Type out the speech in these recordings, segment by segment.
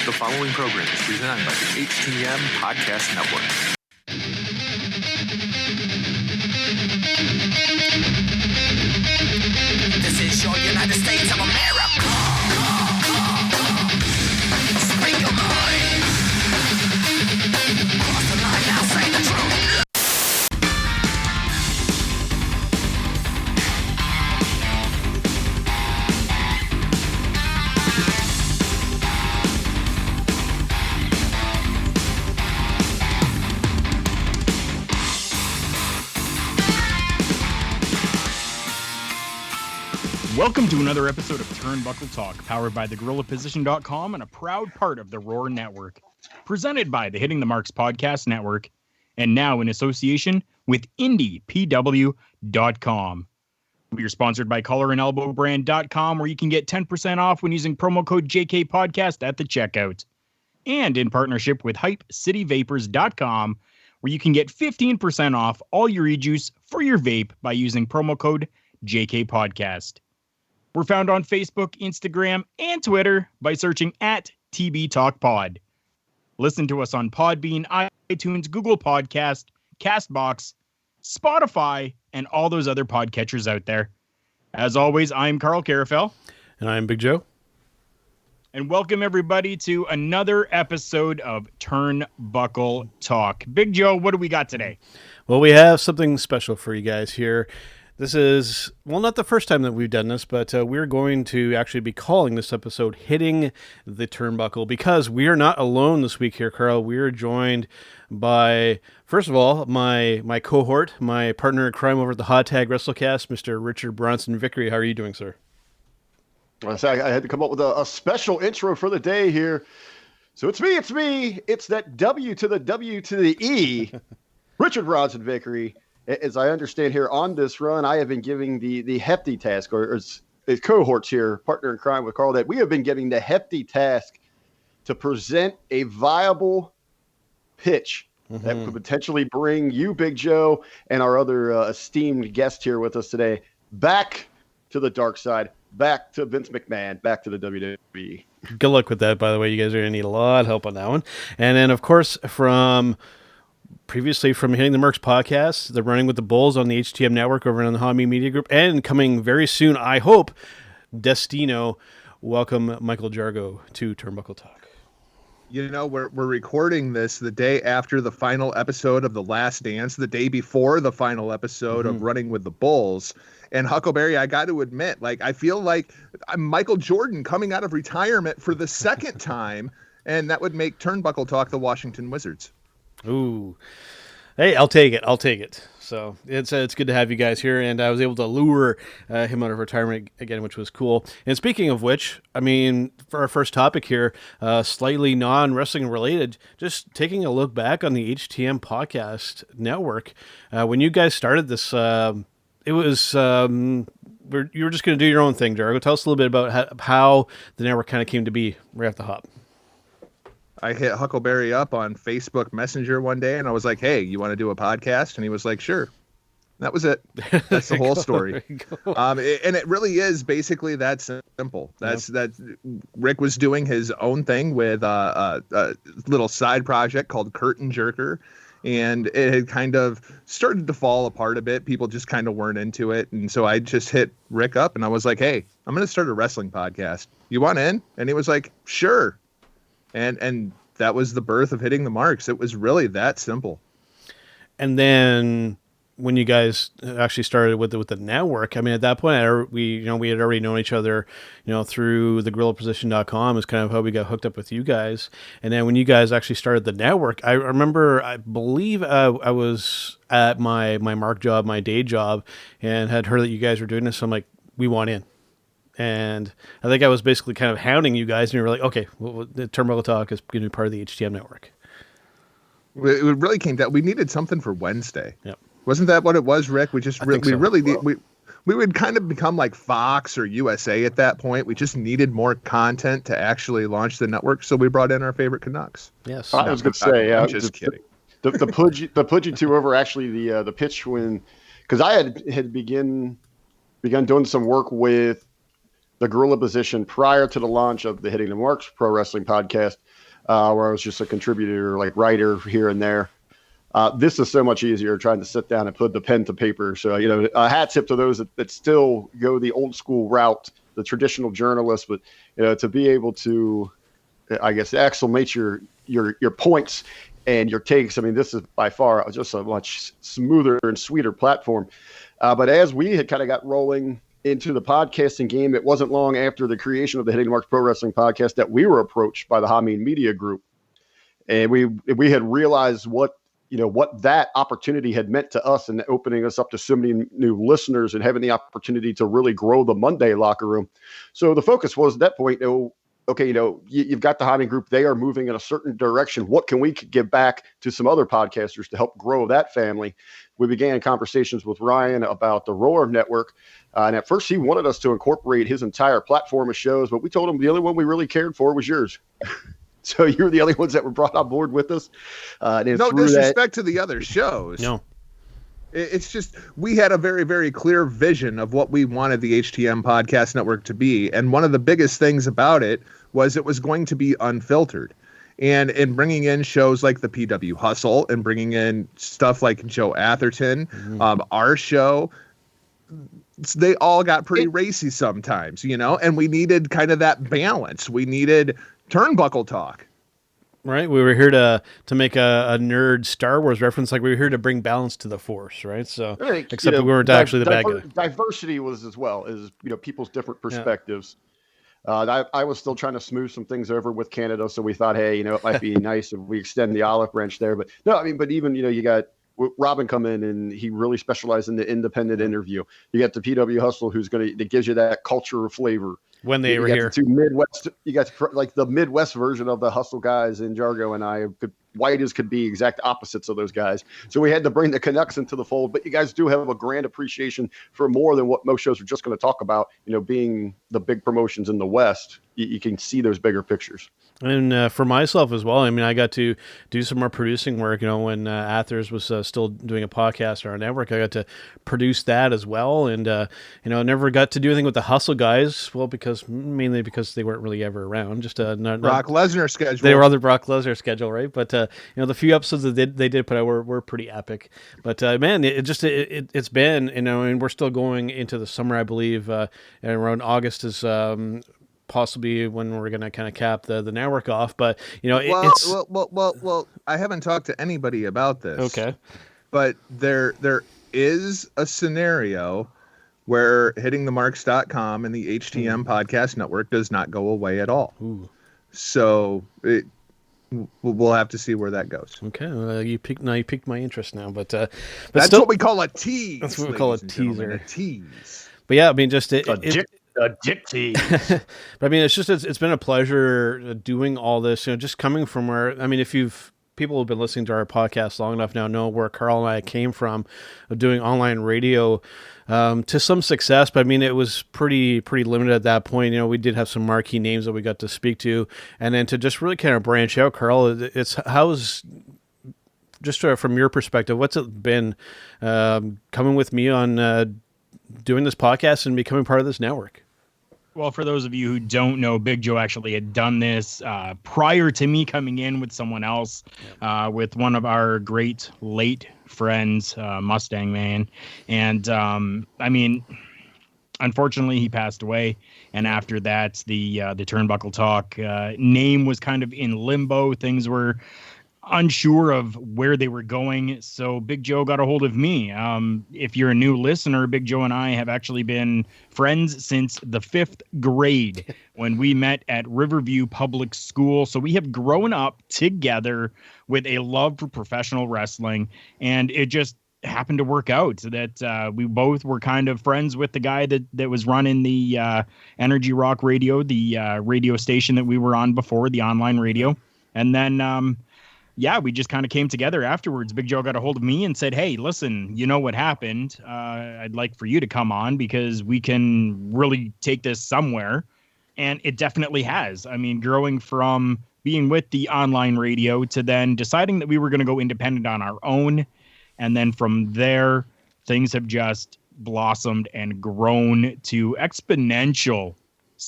The following program is presented by the HTM Podcast Network. This is your United States of America. Speak your mind. Cross the line now, say the truth. Welcome to another episode of Turnbuckle Talk, powered by thegorillaposition.com and a proud part of the Roar Network. Presented by the Hitting the Marks Podcast Network, and now in association with NJPW.com. We are sponsored by collarandelbowbrand.com, where you can get 10% off when using promo code JKPodcast at the checkout. And in partnership with HypeCityVapors.com, where you can get 15% off all your e-juice for your vape by using promo code JKPodcast. We're found on Facebook, Instagram, and Twitter by searching at TB Talk Pod. Listen to us on Podbean, iTunes, Google Podcast, Castbox, Spotify, and all those other podcatchers out there. As always, I'm Karl Karufel. And I'm Big Joe. And welcome everybody to another episode of Turnbuckle Talk. Big Joe, what do we got today? Well, we have something special for you guys here. This is, well, not the first time that we've done this, but we're going to actually be calling this episode Hitting the Turnbuckle, because we are not alone this week here, Karl. We are joined by, first of all, my cohort, my partner in crime over at the Hot Tag WrestleCast, Mr. Richard Bronson Vickrey. How are you doing, sir? I had to come up with a special intro for the day here. So it's me. It's that W to the W to the E. Richard Bronson Vickrey. As I understand here on this run, I have been giving the hefty task, or as cohorts here, partner in crime with Karl, that we have been giving the hefty task to present a viable pitch that could potentially bring you, Big Joe, and our other esteemed guest here with us today back to the dark side, back to Vince McMahon, back to the WWE. Good luck with that, by the way. You guys are going to need a lot of help on that one. And then, of course, previously from Hitting the Mercs podcast, the Running with the Bulls on the HTM Network over on the Hobby Media Group, and coming very soon, I hope, Destino. Welcome, Michael Jargo, to Turnbuckle Talk. You know, we're recording this the day after the final episode of The Last Dance, the day before the final episode of Running with the Bulls. And Huckleberry, I got to admit, I feel like I'm Michael Jordan coming out of retirement for the second time, and that would make Turnbuckle Talk the Washington Wizards. Ooh, hey, I'll take it. So it's good to have you guys here, and I was able to lure him out of retirement again, which was cool. And speaking of which, I mean, for our first topic here, slightly non-wrestling related, just taking a look back on the HTM Podcast Network. When you guys started this, it was you were just going to do your own thing, Jargo. Tell us a little bit about how the network kind of came to be right off the hop. I hit Huckleberry up on Facebook Messenger one day, and I was like, hey, you want to do a podcast? And he was like, sure. That was it. That's the whole story. And it really is basically that simple. That Rick was doing his own thing with a little side project called Curtain Jerker, and it had kind of started to fall apart a bit. People just kind of weren't into it. And so I just hit Rick up, and I was like, hey, I'm going to start a wrestling podcast. You want in? And he was like, sure. And that was the birth of Hitting the Marks. It was really that simple. And then when you guys actually started with the network, I mean, at that point, we had already known each other, through the gorillaposition.com is kind of how we got hooked up with you guys. And then when you guys actually started the network, I believe I was at my mark job, my day job, and had heard that you guys were doing this. So I'm like, we want in. And I think I was basically kind of hounding you guys, and you were like, okay, well, the Turnbuckle Talk is going to be part of the HTM network. It really came down. We needed something for Wednesday. Yep. Wasn't that what it was, Rick? We would kind of become like Fox or USA at that point. We just needed more content to actually launch the network. So we brought in our favorite Canucks. Yes. I was going to say, I'm just kidding. The put you two over actually the pitch when, because I had begun doing some work with the gorilla position prior to the launch of the Hitting the Marks Pro Wrestling podcast, where I was just a contributor, like writer here and there. This is so much easier trying to sit down and put the pen to paper. So, a hat tip to those that still go the old school route, the traditional journalists, but, to be able to, I guess, exclamate your points and your takes. I mean, this is by far just a much smoother and sweeter platform. But as we had kind of got rolling into the podcasting game, it wasn't long after the creation of the Hitting the Marks Pro Wrestling podcast that we were approached by the Hameen Media Group. And we had realized what that opportunity had meant to us and opening us up to so many new listeners and having the opportunity to really grow the Monday locker room. So the focus was at that point, okay, you've got the Hameen Group. They are moving in a certain direction. What can we give back to some other podcasters to help grow that family? We began conversations with Ryan about the Roar Network. And at first he wanted us to incorporate his entire platform of shows, but we told him the only one we really cared for was yours. So you were the only ones that were brought on board with us. No disrespect to the other shows. No. It's just we had a very, very clear vision of what we wanted the HTM Podcast Network to be. And one of the biggest things about it was going to be unfiltered. And in bringing in shows like the PW Hustle and bringing in stuff like Joe Atherton, our show, they all got pretty racy sometimes, and we needed kind of that balance. We needed Turnbuckle Talk. Right, we were here to make a nerd Star Wars reference, like we were here to bring balance to the Force, right? So, except we weren't actually the bad guy. Diversity was as well as people's different perspectives. Yeah. I was still trying to smooth some things over with Canada, so we thought, hey, it might be nice if we extend the olive branch there. But no, I mean, but even you got Robin come in and he really specialized in the independent interview. You got the PW Hustle that gives you that culture flavor. When they were here, two Midwest, you got like the Midwest version of the Hustle guys in Jargo and I, white as could be, exact opposites of those guys. So we had to bring the Canucks into the fold. But you guys do have a grand appreciation for more than what most shows are just going to talk about. Being the big promotions in the West, you can see those bigger pictures. And for myself as well, I mean, I got to do some more producing work. When Athers was still doing a podcast on our network, I got to produce that as well. And I never got to do anything with the Hustle guys. Well, mainly because they weren't really ever around. Just Brock Lesnar schedule. They were on the Brock Lesnar schedule, right? But the few episodes that they did put out were pretty epic. But man, it's been and we're still going into the summer, I believe, and around August is. Possibly when we're going to kind of cap the network off, but well, I haven't talked to anybody about this. Okay, but there is a scenario where hittingthemarks.com and the HTM Podcast Network does not go away at all. Ooh. So we'll have to see where that goes. Okay, you piqued my interest now, but that's still, what we call a tease. That's what we call a teaser. A tease. But yeah, I mean, just a gypsy. But I mean, it's been a pleasure doing all this. Just coming from where, I mean, people who've been listening to our podcast long enough now know where Karl and I came from, doing online radio to some success. But I mean, it was pretty limited at that point. We did have some marquee names that we got to speak to, and then to just really kind of branch out, Karl. From your perspective, what's it been coming with me on doing this podcast and becoming part of this network? Well, for those of you who don't know, Big Joe actually had done this prior to me coming in with someone else, with one of our great late friends, Mustang Man. And I mean, unfortunately, he passed away. And after that, the Turnbuckle Talk name was kind of in limbo. Things were unsure of where they were going. So Big Joe got a hold of me. If you're a new listener, Big Joe and I have actually been friends since the 5th grade when we met at Riverview Public School. So we have grown up together with a love for professional wrestling, and it just happened to work out so that we both were kind of friends with the guy that was running the Energy Rock Radio, the radio station that we were on before, the online radio. And then we just kind of came together afterwards. Big Joe got a hold of me and said, hey, listen, you know what happened? I'd like for you to come on because we can really take this somewhere. And it definitely has. I mean, growing from being with the online radio to then deciding that we were going to go independent on our own. And then from there, things have just blossomed and grown to exponential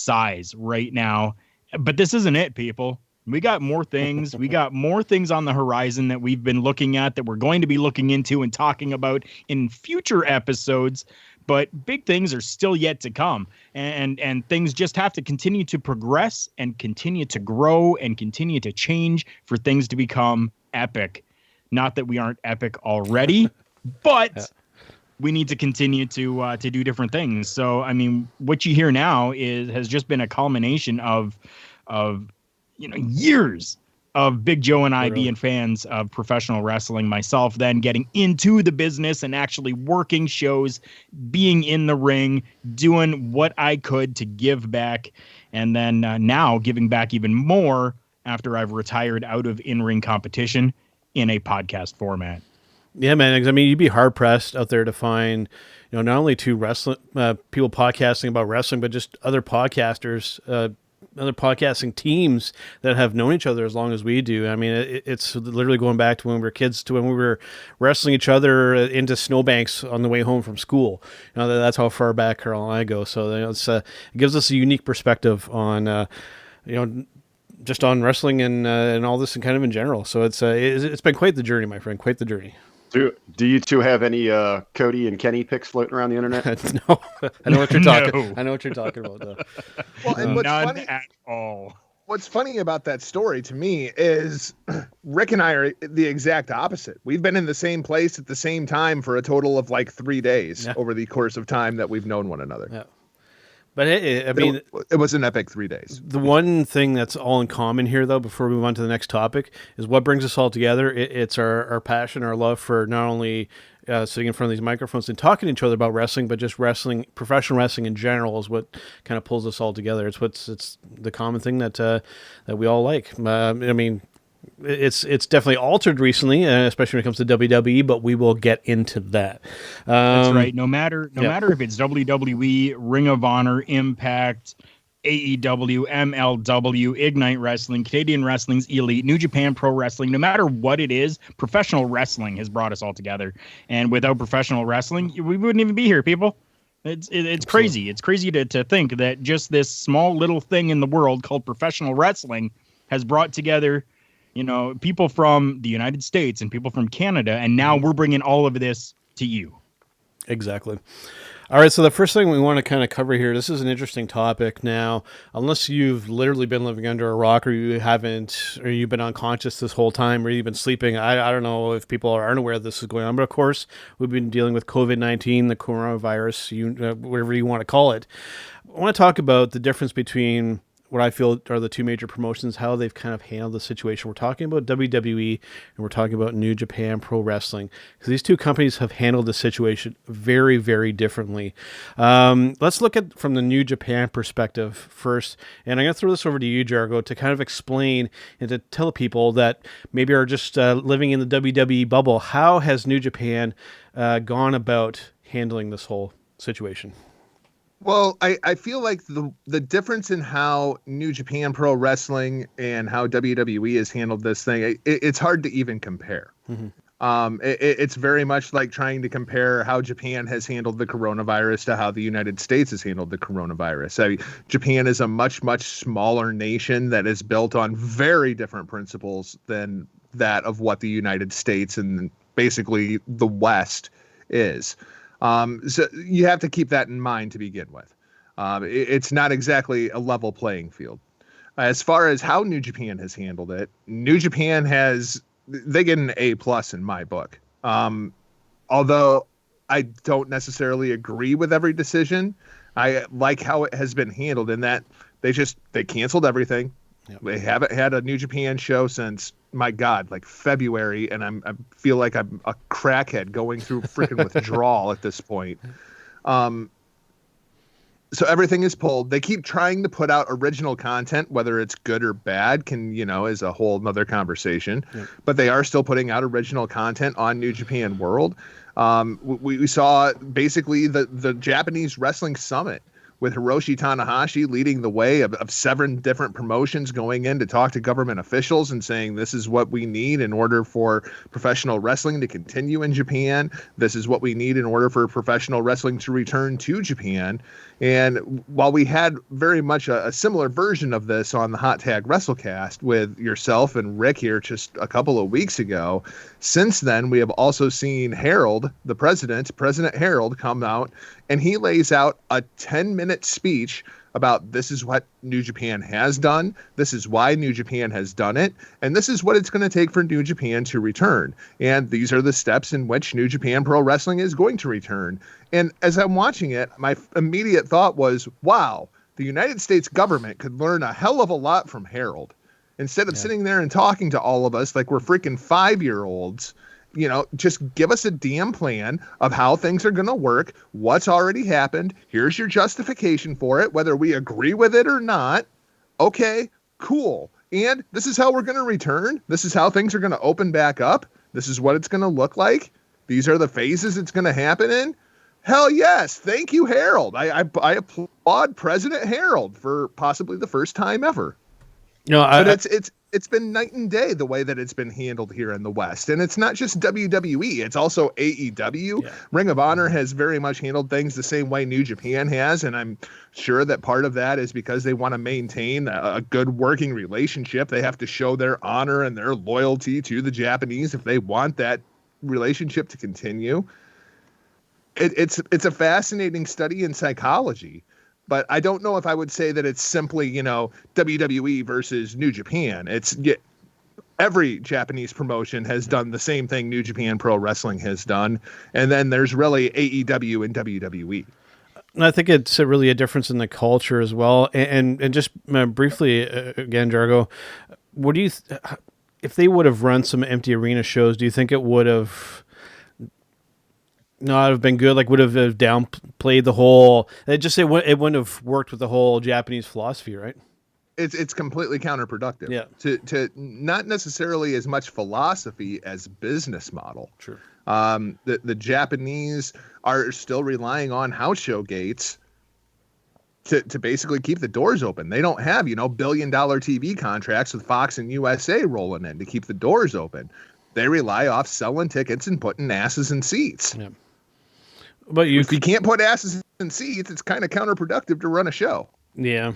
size right now. But this isn't it, people. We got more things. We got more things on the horizon that we've been looking at, that we're going to be looking into and talking about in future episodes. But big things are still yet to come. And things just have to continue to progress and continue to grow and continue to change for things to become epic. Not that we aren't epic already, but we need to continue to do different things. So, I mean, what you hear now has just been a culmination of years of Big Joe and I being fans of professional wrestling, myself then getting into the business and actually working shows, being in the ring, doing what I could to give back, and then now giving back even more after I've retired out of in-ring competition in a podcast format. Yeah, man. 'Cause I mean, you'd be hard pressed out there to find, not only two wrestling people podcasting about wrestling, but just other podcasters, other podcasting teams that have known each other as long as we do. I mean, it's literally going back to when we were kids, to when we were wrestling each other into snowbanks on the way home from school. That's how far back Karl and I go. So it gives us a unique perspective on, just on wrestling and all this and kind of in general. So it's been quite the journey, my friend, quite the journey. Do you two have any Cody and Kenny pics floating around the internet? No, I know what you're talking. I know what you're talking about, though. Well, and what's None funny at all. What's funny about that story to me is Rick and I are the exact opposite. We've been in the same place at the same time for a total of like 3 days over the course of time that we've known one another. Yeah. But I mean, it was an epic 3 days. The one thing that's all in common here, though, before we move on to the next topic, is what brings us all together. It's our passion, our love for not only sitting in front of these microphones and talking to each other about wrestling, but just wrestling, professional wrestling in general, is what kind of pulls us all together. It's the common thing that we all like. I mean, it's definitely altered recently, especially when it comes to WWE, but we will get into that. That's right. No matter if it's WWE, Ring of Honor, Impact, AEW, MLW, Ignite Wrestling, Canadian Wrestling's Elite, New Japan Pro Wrestling, no matter what it is, professional wrestling has brought us all together. And without professional wrestling, we wouldn't even be here, people. It's crazy. It's crazy to think that just this small little thing in the world called professional wrestling has brought together people from the United States and people from Canada, and now we're bringing all of this to you. Exactly. All right, so the first thing we want to kind of cover here, this is an interesting topic. Now, unless you've literally been living under a rock, or you've been unconscious this whole time, or you've been sleeping, I don't know if people aren't aware this is going on, but of course, we've been dealing with COVID-19, the coronavirus, whatever you want to call it. I want to talk about the difference between what I feel are the two major promotions, how they've kind of handled the situation. We're talking about WWE and we're talking about New Japan Pro Wrestling, because these two companies have handled the situation very, very differently. Let's look at from the New Japan perspective first, and I'm going to throw this over to you, Jargo, to kind of explain and to tell people that maybe are just living in the WWE bubble, how has New Japan gone about handling this whole situation? Well, I feel like the difference in how New Japan Pro Wrestling and how WWE has handled this thing, it's hard to even compare. Mm-hmm. It's very much like trying to compare how Japan has handled the coronavirus to how the United States has handled the coronavirus. I mean, Japan is a much, much smaller nation that is built on very different principles than that of what the United States and basically the West is. So you have to keep that in mind to begin with. It's not exactly a level playing field. As far as how New Japan has handled it, New Japan they get an A+ in my book. Although I don't necessarily agree with every decision, I like how it has been handled in that they canceled everything. Yep. They haven't had a New Japan show since, my God, like February, and I feel like I'm a crackhead going through freaking withdrawal at this point. So everything is pulled. They keep trying to put out original content, whether it's good or bad, is a whole nother conversation. Yep. But they are still putting out original content on New Japan World. We saw basically the Japanese Wrestling Summit with Hiroshi Tanahashi leading the way of 7 different promotions going in to talk to government officials and saying this is what we need in order for professional wrestling to continue in Japan. This is what we need in order for professional wrestling to return to Japan. And while we had very much a similar version of this on the Hot Tag WrestleCast with yourself and Rick here just a couple of weeks ago, since then we have also seen Harold, the President Harold, come out and he lays out a 10-minute speech about this is what New Japan has done, this is why New Japan has done it, and this is what it's going to take for New Japan to return. And these are the steps in which New Japan Pro Wrestling is going to return. And as I'm watching it, my immediate thought was, wow, the United States government could learn a hell of a lot from Harold. Instead of sitting there and talking to all of us like we're freaking 5-year-olds, just give us a damn plan of how things are going to work, what's already happened. Here's your justification for it, whether we agree with it or not. Okay, cool. And this is how we're going to return. This is how things are going to open back up. This is what it's going to look like. These are the phases it's going to happen in. Hell yes. Thank you, Harold. I applaud President Harold for possibly the first time ever. But it's been night and day the way that it's been handled here in the West. And it's not just WWE, it's also AEW. Yeah. Ring of Honor has very much handled things the same way New Japan has. And I'm sure that part of that is because they want to maintain a good working relationship. They have to show their honor and their loyalty to the Japanese if they want that relationship to continue. It's a fascinating study in psychology. But I don't know if I would say that it's simply, WWE versus New Japan. Every Japanese promotion has done the same thing New Japan Pro Wrestling has done. And then there's really AEW and WWE. And I think it's really a difference in the culture as well. And just briefly, again, Jargo, what do you, if they would have run some empty arena shows, do you think it would have not have been good? Like, would have downplayed the whole? It wouldn't have worked with the whole Japanese philosophy, right? It's completely counterproductive. Yeah. To not necessarily as much philosophy as business model. Sure. The Japanese are still relying on house show gates to basically keep the doors open. They don't have $1 billion TV contracts with Fox and USA rolling in to keep the doors open. They rely off selling tickets and putting asses in seats. Yeah. But if you can't put asses in seats, it's kind of counterproductive to run a show. Yeah.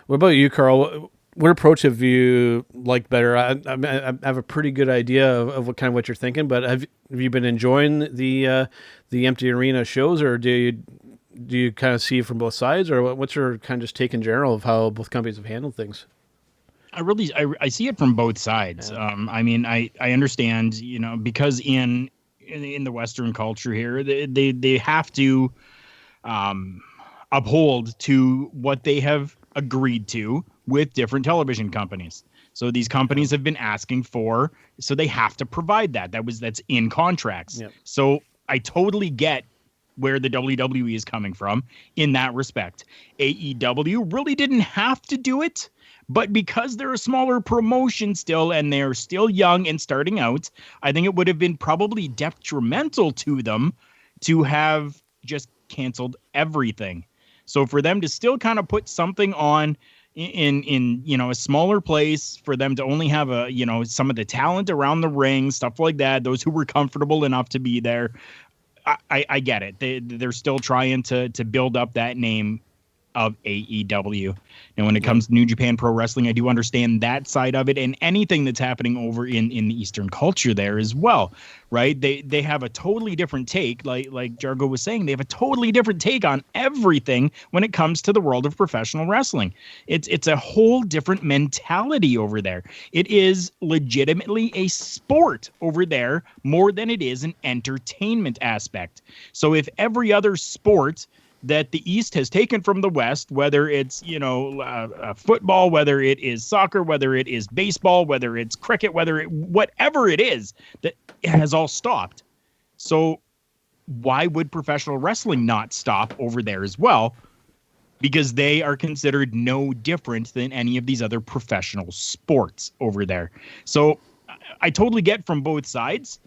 What about you, Karl? What approach have you liked better? I have a pretty good idea of what you're thinking, but have you been enjoying the empty arena shows, or do you kind of see it from both sides, or what's your kind of just take in general of how both companies have handled things? I see it from both sides. Yeah. I understand, because in the Western culture here, they have to uphold to what they have agreed to with different television companies. So these companies have been asking for, so they have to provide that. That's in contracts. Yep. So I totally get where the WWE is coming from in that respect. AEW really didn't have to do it. But because they're a smaller promotion still, and they're still young and starting out, I think it would have been probably detrimental to them to have just canceled everything. So for them to still kind of put something on in a smaller place, for them to only have some of the talent around the ring, stuff like that, those who were comfortable enough to be there, I get it. They're still trying to build up that name of AEW. Now, when it comes to New Japan Pro Wrestling, I do understand that side of it, and anything that's happening over in the Eastern culture there as well, right? They have a totally different take, like Jargo was saying, they have a totally different take on everything when it comes to the world of professional wrestling. It's a whole different mentality over there. It is legitimately a sport over there more than it is an entertainment aspect. So if every other sport that the East has taken from the West, whether it's, football, whether it is soccer, whether it is baseball, whether it's cricket, whatever it is, that has all stopped. So why would professional wrestling not stop over there as well? Because they are considered no different than any of these other professional sports over there. So I totally get from both sides.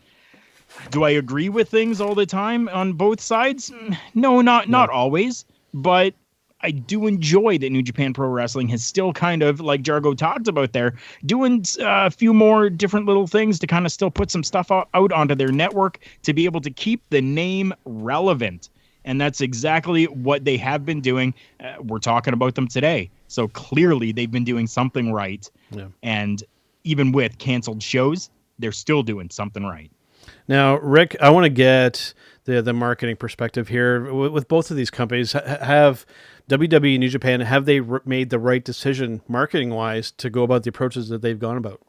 Do I agree with things all the time on both sides? No, not always. But I do enjoy that New Japan Pro Wrestling has still kind of, like Jargo talked about there, doing a few more different little things to kind of still put some stuff out onto their network to be able to keep the name relevant. And that's exactly what they have been doing. We're talking about them today. So clearly they've been doing something right. Yeah. And even with canceled shows, they're still doing something right. Now, Rick, I want to get the marketing perspective here. With both of these companies, have WWE and New Japan, have they made the right decision marketing-wise to go about the approaches that they've gone about?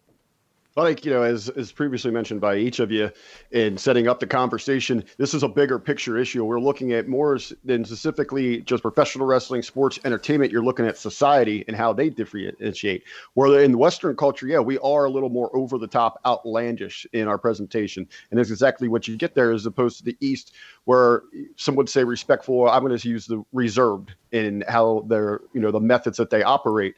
Like, as previously mentioned by each of you in setting up the conversation, this is a bigger picture issue. We're looking at more than specifically just professional wrestling, sports, entertainment. You're looking at society and how they differentiate. Where in Western culture, yeah, we are a little more over the top, outlandish in our presentation. And that's exactly what you get there, as opposed to the East, where some would say respectful. I'm going to use the reserved in how they're, the methods that they operate.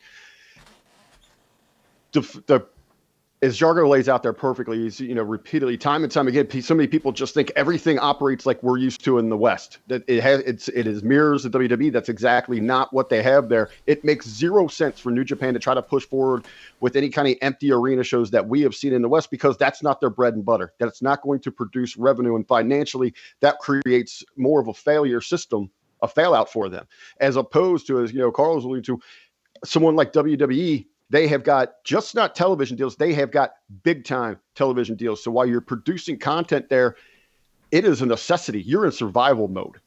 As Jargo lays out there perfectly, he's, repeatedly, time and time again, so many people just think everything operates like we're used to in the West. That it is mirrors the WWE. That's exactly not what they have there. It makes zero sense for New Japan to try to push forward with any kind of empty arena shows that we have seen in the West, because that's not their bread and butter. That's not going to produce revenue, and financially, that creates more of a failure system, a failout for them, as opposed to, as Karl was alluding to, someone like WWE. They have got just not television deals. They have got big time television deals. So while you're producing content there, it is a necessity. You're in survival mode,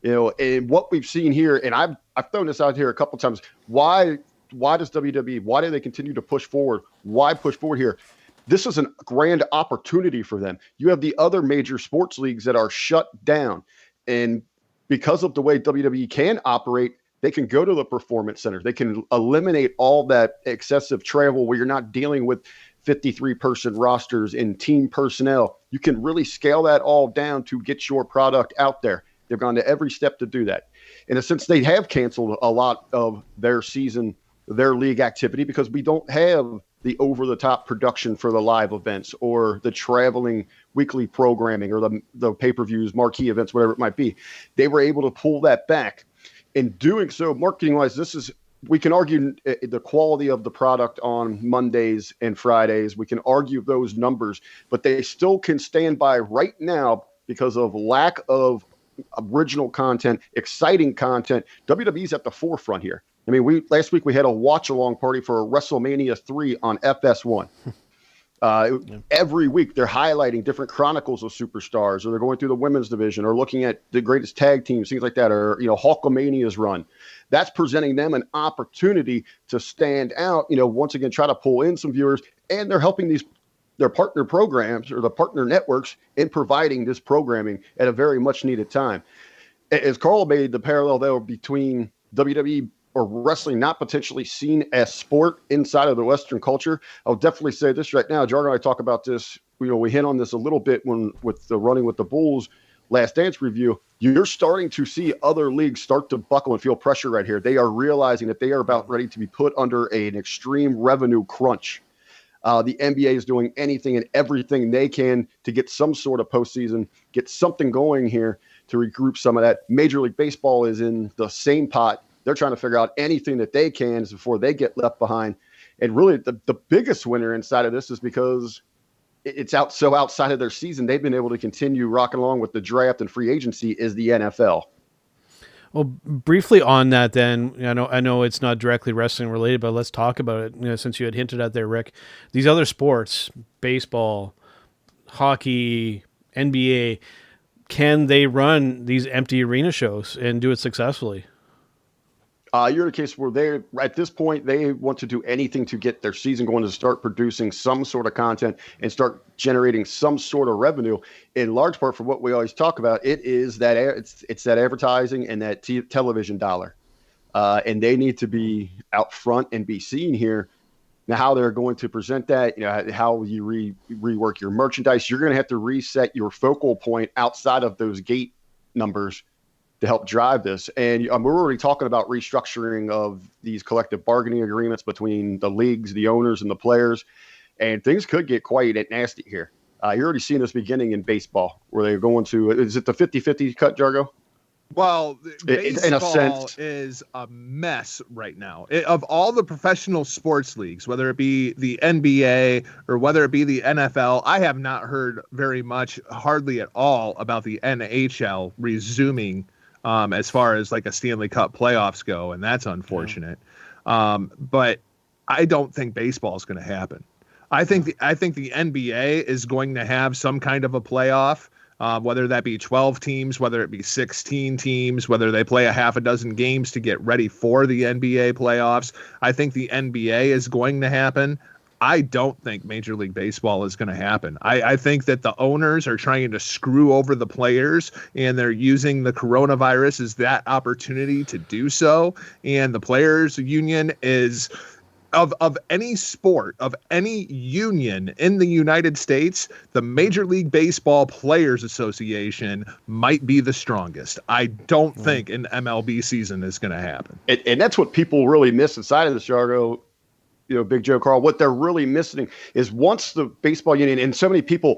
and what we've seen here, and I've thrown this out here a couple times. Why does WWE, why do they continue to push forward? Why push forward here? This is a grand opportunity for them. You have the other major sports leagues that are shut down. And because of the way WWE can operate, they can go to the performance centers. They can eliminate all that excessive travel where you're not dealing with 53-person rosters and team personnel. You can really scale that all down to get your product out there. They've gone to every step to do that. In a sense, they have canceled a lot of their season, their league activity, because we don't have the over-the-top production for the live events or the traveling weekly programming or the pay-per-views, marquee events, whatever it might be. They were able to pull that back. In doing so, marketing-wise, we can argue the quality of the product on Mondays and Fridays. We can argue those numbers, but they still can stand by right now because of lack of original content, exciting content. WWE's at the forefront here. I mean, last week we had a watch-along party for WrestleMania 3 on FS1. Every week they're highlighting different chronicles of superstars, or they're going through the women's division, or looking at the greatest tag teams, things like that, or Hulkamania's run. That's presenting them an opportunity to stand out, once again, try to pull in some viewers, and they're helping their partner programs or the partner networks in providing this programming at a very much needed time. As Karl made the parallel there between WWE or wrestling not potentially seen as sport inside of the Western culture, I'll definitely say this right now. Jargo and I talk about this. We hit on this a little bit with the Running with the Bulls Last Dance review. You're starting to see other leagues start to buckle and feel pressure right here. They are realizing that they are about ready to be put under an extreme revenue crunch. The NBA is doing anything and everything they can to get some sort of postseason, get something going here to regroup some of that. Major League Baseball is in the same pot. They're trying to figure out anything that they can before they get left behind. And really, the biggest winner inside of this is because it's outside of their season, they've been able to continue rocking along with the draft and free agency is the NFL. Well, briefly on that, then, I know it's not directly wrestling related, but let's talk about it. Since you had hinted at there, Rick, these other sports, baseball, hockey, NBA, can they run these empty arena shows and do it successfully? You're in a case where at this point, they want to do anything to get their season going, to start producing some sort of content and start generating some sort of revenue. In large part, for what we always talk about, it's that advertising and that television dollar, and they need to be out front and be seen here. Now, how they're going to present that, how you rework your merchandise, you're going to have to reset your focal point outside of those gate numbers to help drive this. And we're already talking about restructuring of these collective bargaining agreements between the leagues, the owners, and the players. And things could get quite nasty here. You're already seeing this beginning in baseball, where they're going to, is it the 50-50 cut, Jargo? Well, in a baseball sense. is a mess right now. Of all the professional sports leagues, whether it be the NBA or whether it be the NFL, I have not heard very much, hardly at all, about the NHL resuming as far as like a Stanley Cup playoffs go, and that's unfortunate. But I don't think baseball is going to happen. I think the NBA is going to have some kind of a playoff. Whether that be 12 teams, whether it be 16 teams, whether they play a half a dozen games to get ready for the NBA playoffs. I think the NBA is going to happen. I don't think Major League Baseball is going to happen. I think that the owners are trying to screw over the players, and they're using the coronavirus as that opportunity to do so. And the players' union is... Of any sport, of any union in the United States, the Major League Baseball Players Association might be the strongest. I don't think an MLB season is going to happen. And that's what people really miss inside of this, Jargo, Big Joe, Karl. What they're really missing is once the baseball union, and so many people,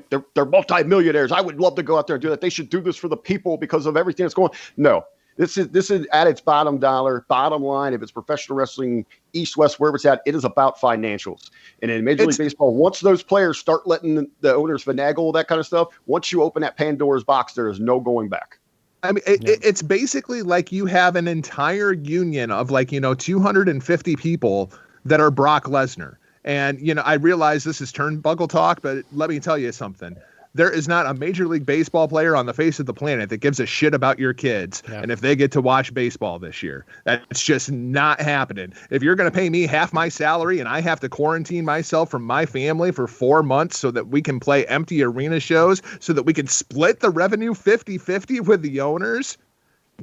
they're multimillionaires. I would love to go out there and do that. They should do this for the people because of everything that's going on. No. This is at its bottom line. If it's professional wrestling, East, West, wherever it's at, it is about financials. And in Major League Baseball, once those players start letting the owners finagle that kind of stuff, once you open that Pandora's box, there is no going back. I mean, it's basically like you have an entire union of 250 people that are Brock Lesnar. And, I realize this is Turnbuckle Talk, but let me tell you something. There is not a Major League Baseball player on the face of the planet that gives a shit about your kids and if they get to watch baseball this year. That's just not happening. If you're going to pay me half my salary and I have to quarantine myself from my family for 4 months so that we can play empty arena shows, so that we can split the revenue 50-50 with the owners,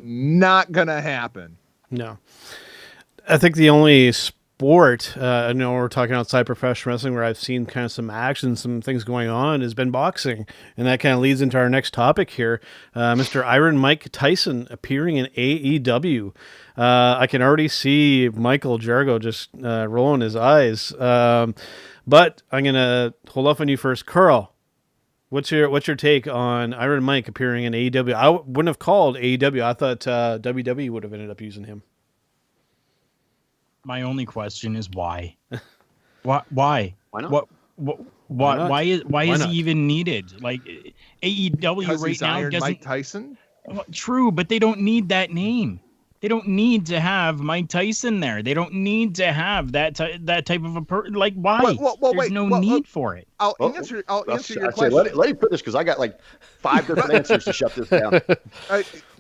not going to happen. No. I think the only sport, I know we're talking outside professional wrestling, where I've seen kind of some action, some things going on, has been boxing. And that kind of leads into our next topic here. Mr. Iron Mike Tyson appearing in AEW. I can already see Michael Jargo just rolling his eyes. But I'm going to hold off on you first. Karl, what's your take on Iron Mike appearing in AEW? I wouldn't have called AEW. I thought WWE would have ended up using him. My only question is why? Why? Why not? Why is he even needed? Like AEW Because right he's now Iron doesn't. Mike Tyson? True, but they don't need that name. They don't need to have Mike Tyson there. They don't need to have that type of a person. Like, why? There's no need for it. I'll answer your question. Let me put this because I got like 5 different answers to shut this down.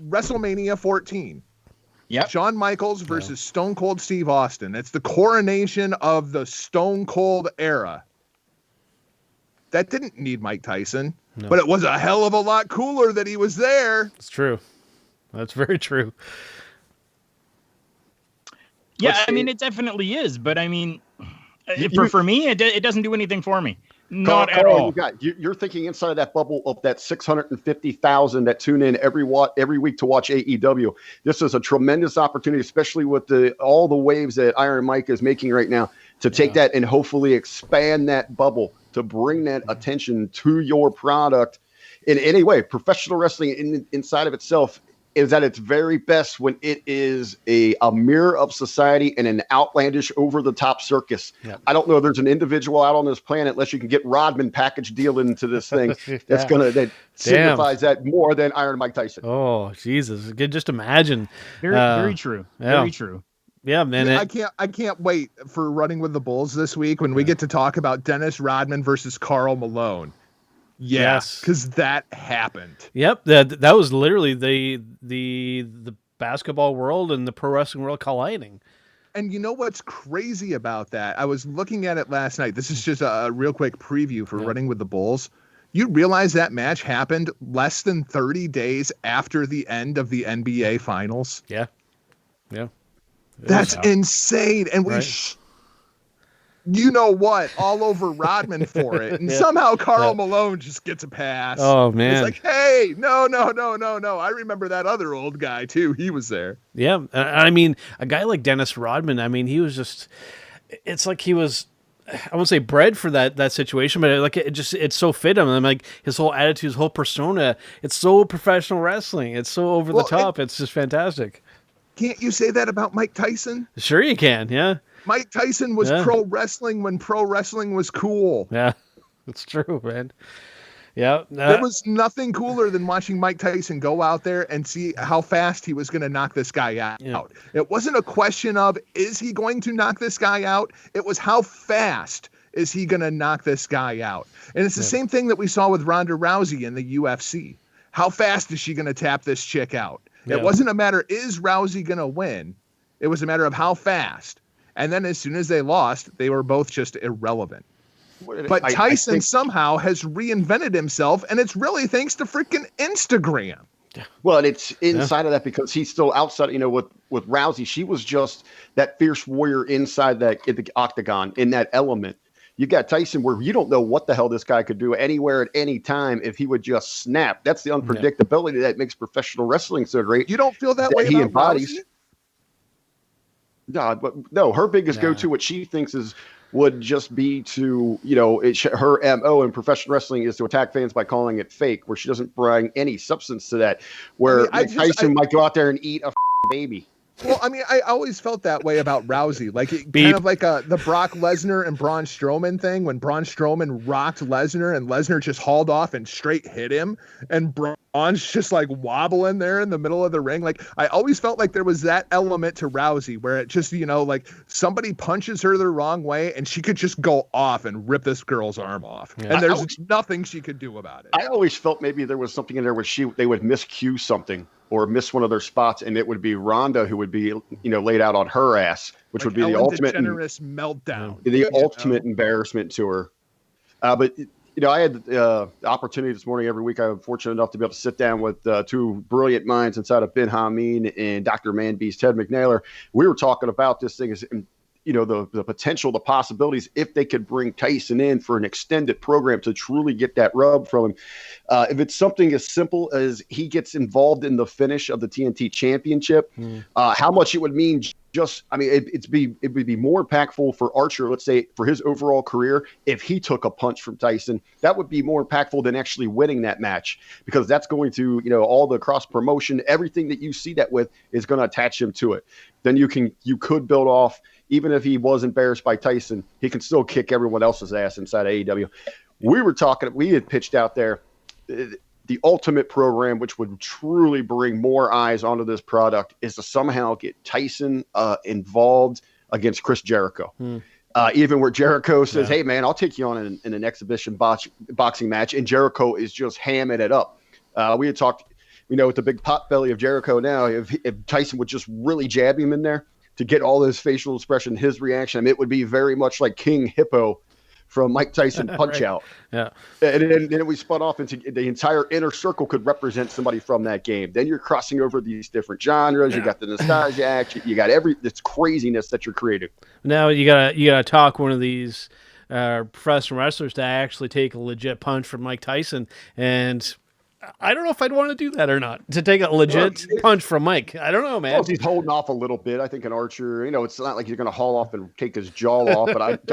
WrestleMania 14. Yep. Shawn Michaels versus Stone Cold Steve Austin. It's the coronation of the Stone Cold era. That didn't need Mike Tyson, but it was a hell of a lot cooler that he was there. It's true. That's very true. Yeah, I mean, it definitely is. But I mean, for me, it doesn't do anything for me. Not at all. You're thinking inside of that bubble of that 650,000 that tune in every week to watch AEW. This is a tremendous opportunity, especially with all the waves that Iron Mike is making right now, to take that and hopefully expand that bubble to bring that attention to your product in any way. Professional wrestling inside of itself is at its very best when it is a mirror of society and an outlandish, over-the-top circus. Yep. I don't know if there's an individual out on this planet, unless you can get Rodman package deal into this thing, that signifies that more than Iron Mike Tyson. Oh, Jesus. Just imagine. Very true. Very true. Yeah, man. I can't wait for Running with the Bulls this week when we get to talk about Dennis Rodman versus Karl Malone. Yes, because that happened. Yep, that was literally the basketball world and the pro wrestling world colliding. And you know what's crazy about that? I was looking at it last night. This is just a real quick preview for Running with the Bulls. You realize that match happened less than 30 days after the end of the NBA Finals? Yeah. That's insane. And we... you know what, all over Rodman for it. And somehow Karl Malone just gets a pass. Oh, man. It's like, hey, no. I remember that other old guy, too. He was there. Yeah. I mean, a guy like Dennis Rodman, I mean, he was just, it's like he was I won't say bred for that situation, but like it's so fit him. I'm like his whole attitude, his whole persona. It's so professional wrestling. It's so over the top. It's just fantastic. Can't you say that about Mike Tyson? Sure, you can. Yeah. Mike Tyson was pro wrestling when pro wrestling was cool. Yeah, it's true, man. Yeah. There was nothing cooler than watching Mike Tyson go out there and see how fast he was going to knock this guy out. Yeah. It wasn't a question of, is he going to knock this guy out? It was how fast is he going to knock this guy out? And it's the same thing that we saw with Ronda Rousey in the UFC. How fast is she going to tap this chick out? Yeah. It wasn't a matter, is Rousey going to win? It was a matter of how fast. And then as soon as they lost, they were both just irrelevant. But Tyson somehow has reinvented himself, and it's really thanks to freaking Instagram. Well, and it's inside of that because he's still outside. With Rousey, she was just that fierce warrior inside the octagon in that element. You got Tyson where you don't know what the hell this guy could do anywhere at any time if he would just snap. That's the unpredictability that makes professional wrestling so great. You don't feel that way he about embodies. Rousey? God, but no, her biggest go-to, what she thinks would just be to, her MO in professional wrestling is to attack fans by calling it fake, where she doesn't bring any substance to that, where Tyson might go out there and eat a baby. Well, I mean, I always felt that way about Rousey, kind of like the Brock Lesnar and Braun Strowman thing, when Braun Strowman rocked Lesnar and Lesnar just hauled off and straight hit him, and Braun's just like wobbling there in the middle of the ring. Like, I always felt like there was that element to Rousey where it just, like somebody punches her the wrong way and she could just go off and rip this girl's arm off. Yeah. And there's nothing she could do about it. I always felt maybe there was something in there where they would miscue something or miss one of their spots, and it would be Ronda who would be, laid out on her ass, which would be the ultimate meltdown, the ultimate embarrassment to her. But I had the opportunity this morning. Every week, I'm fortunate enough to be able to sit down with two brilliant minds inside of Ben Hameen and Dr. Manbeast Ted McNailer. We were talking about this thing the potential, the possibilities, if they could bring Tyson in for an extended program to truly get that rub from him. If it's something as simple as he gets involved in the finish of the TNT Championship, how much it would mean. It would be more impactful for Archer, let's say, for his overall career. If he took a punch from Tyson, that would be more impactful than actually winning that match, because that's going to, all the cross promotion, everything that you see that with is going to attach him to it. Then you could build off. Even if he was embarrassed by Tyson, he can still kick everyone else's ass inside of AEW. We had pitched out there the ultimate program, which would truly bring more eyes onto this product, is to somehow get Tyson involved against Chris Jericho. Even where Jericho says, hey, man, I'll take you on in an exhibition boxing match, and Jericho is just hamming it up. We had talked, with the big pot belly of Jericho now, if Tyson would just really jab him in there, to get all his facial expression, his reaction, it would be very much like King Hippo from Mike Tyson Punch Out. Yeah. And then we spun off into the entire inner circle could represent somebody from that game. Then you're crossing over these different genres. You got the nostalgia act. You got this craziness that you're creating. Now you gotta talk one of these professional wrestlers to actually take a legit punch from Mike Tyson, and I don't know if I'd want to do that or not, to take a legit punch from Mike. I don't know, man. Well, he's holding off a little bit. I think an Archer, it's not like you're going to haul off and take his jaw off, but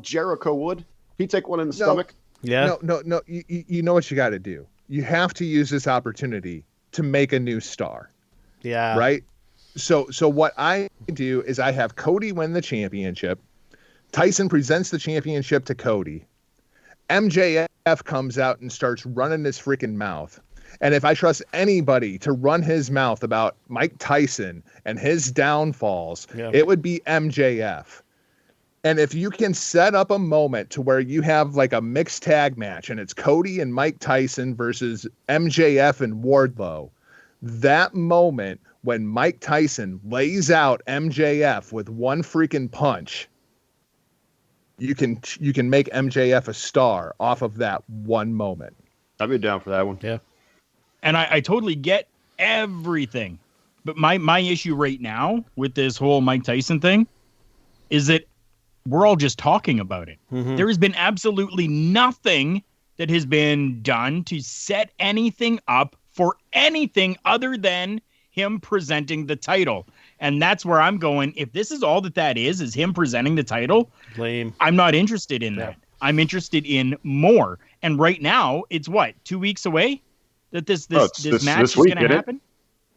Jericho would. He'd take one in the stomach. Yeah. No. You know what you got to do? You have to use this opportunity to make a new star. Yeah. Right? So what I do is I have Cody win the championship. Tyson presents the championship to Cody. MJF comes out and starts running his freaking mouth. And if I trust anybody to run his mouth about Mike Tyson and his downfalls, it would be MJF. And if you can set up a moment to where you have like a mixed tag match and it's Cody and Mike Tyson versus MJF and Wardlow, that moment when Mike Tyson lays out MJF with one freaking punch, you can make MJF a star off of that one moment. I'd be down for that one. Yeah. And I totally get everything. But my issue right now with this whole Mike Tyson thing is that we're all just talking about it. Mm-hmm. There has been absolutely nothing that has been done to set anything up for anything other than him presenting the title. And that's where I'm going. If this is all that is him presenting the title, lame. I'm not interested in that. I'm interested in more. And right now, it's what, 2 weeks away that this match is going to happen?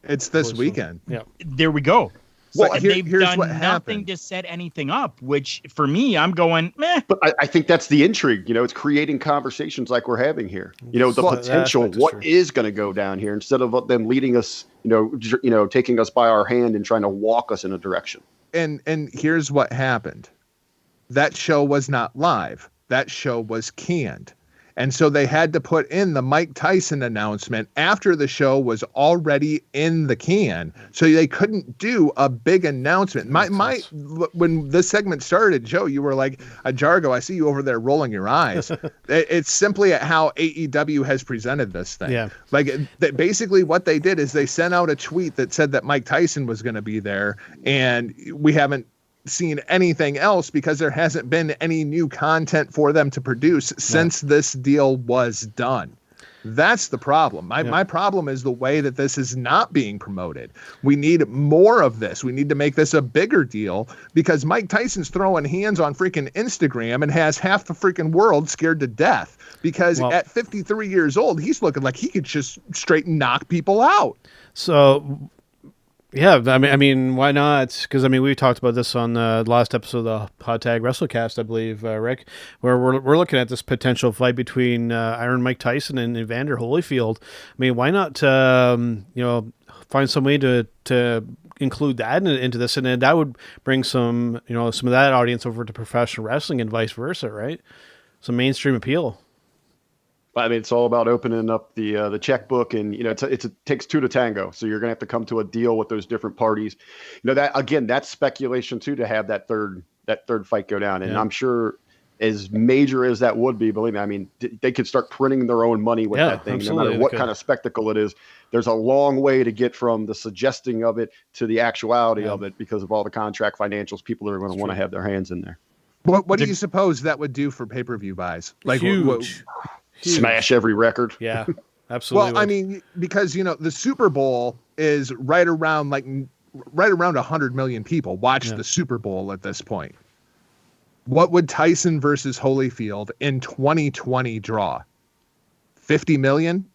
It's this weekend. Yeah. There we go. Well, so they've here's done what nothing happened. to set anything up, which for me, I'm going, meh. But I think that's the intrigue. It's creating conversations like we're having here. The potential, what is going to go down here, instead of them leading us, taking us by our hand and trying to walk us in a direction. And here's what happened. That show was not live. That show was canned. And so they had to put in the Mike Tyson announcement after the show was already in the can. So they couldn't do a big announcement. When this segment started, Joe, you were like, Jargo, I see you over there rolling your eyes. It's simply at how AEW has presented this thing. Yeah. Basically what they did is they sent out a tweet that said that Mike Tyson was going to be there. And we haven't seen anything else because there hasn't been any new content for them to produce since this deal was done. That's the problem. My problem is the way that this is not being promoted. We need more of this. We need to make this a bigger deal because Mike Tyson's throwing hands on freaking Instagram and has half the freaking world scared to death because at 53 years old, he's looking like he could just straight knock people out. So, yeah, I mean, why not? Because we talked about this on the last episode of the Hot Tag WrestleCast, I believe, Rick, where we're looking at this potential fight between Iron Mike Tyson and Evander Holyfield. I mean, why not? Find some way to include that into this, and then that would bring some of that audience over to professional wrestling and vice versa, right? Some mainstream appeal. I mean, it's all about opening up the checkbook, and it takes two to tango. So you're going to have to come to a deal with those different parties. That's speculation too, to have that third fight go down. And I'm sure, as major as that would be, believe me, I mean, they could start printing their own money with that thing, no matter what kind of spectacle it is. There's a long way to get from the suggesting of it to the actuality of it because of all the contract financials. People are going to want to have their hands in there. What do you suppose that would do for pay-per-view buys? Like huge. Smash every record. Yeah, absolutely. Well, I mean, because the Super Bowl is right around 100 million people watch the Super Bowl at this point. What would Tyson versus Holyfield in 2020 draw? 50 million?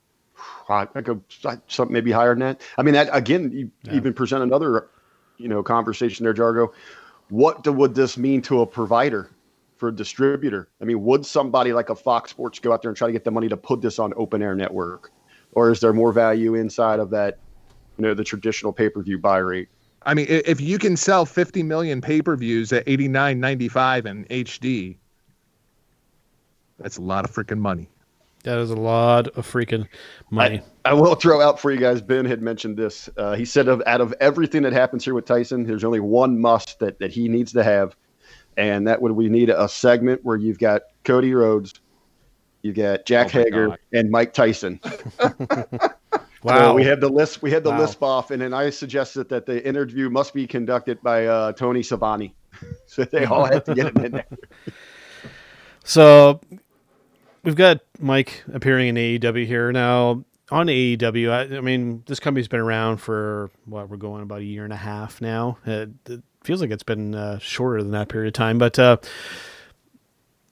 I go something maybe higher than that. I mean, that again, you even present another, conversation there, Jargo. What would this mean to a provider? For a distributor? I mean, would somebody like a Fox Sports go out there and try to get the money to put this on open air network? Or is there more value inside of that, the traditional pay-per-view buy rate? I mean, if you can sell 50 million pay-per-views at $89.95 in HD, that's a lot of freaking money. That is a lot of freaking money. I will throw out for you guys, Ben had mentioned this. He said out of everything that happens here with Tyson, there's only one must that he needs to have. And that we need a segment where you've got Cody Rhodes, you got Jack Hager, and Mike Tyson. Wow. So we had the list. We had the list off, and then I suggested that the interview must be conducted by Tony Schiavone. So they all have to get him in there. So we've got Mike appearing in AEW here now. On AEW, I mean, this company's been around for we're going about a year and a half now. It feels like it's been shorter than that period of time. But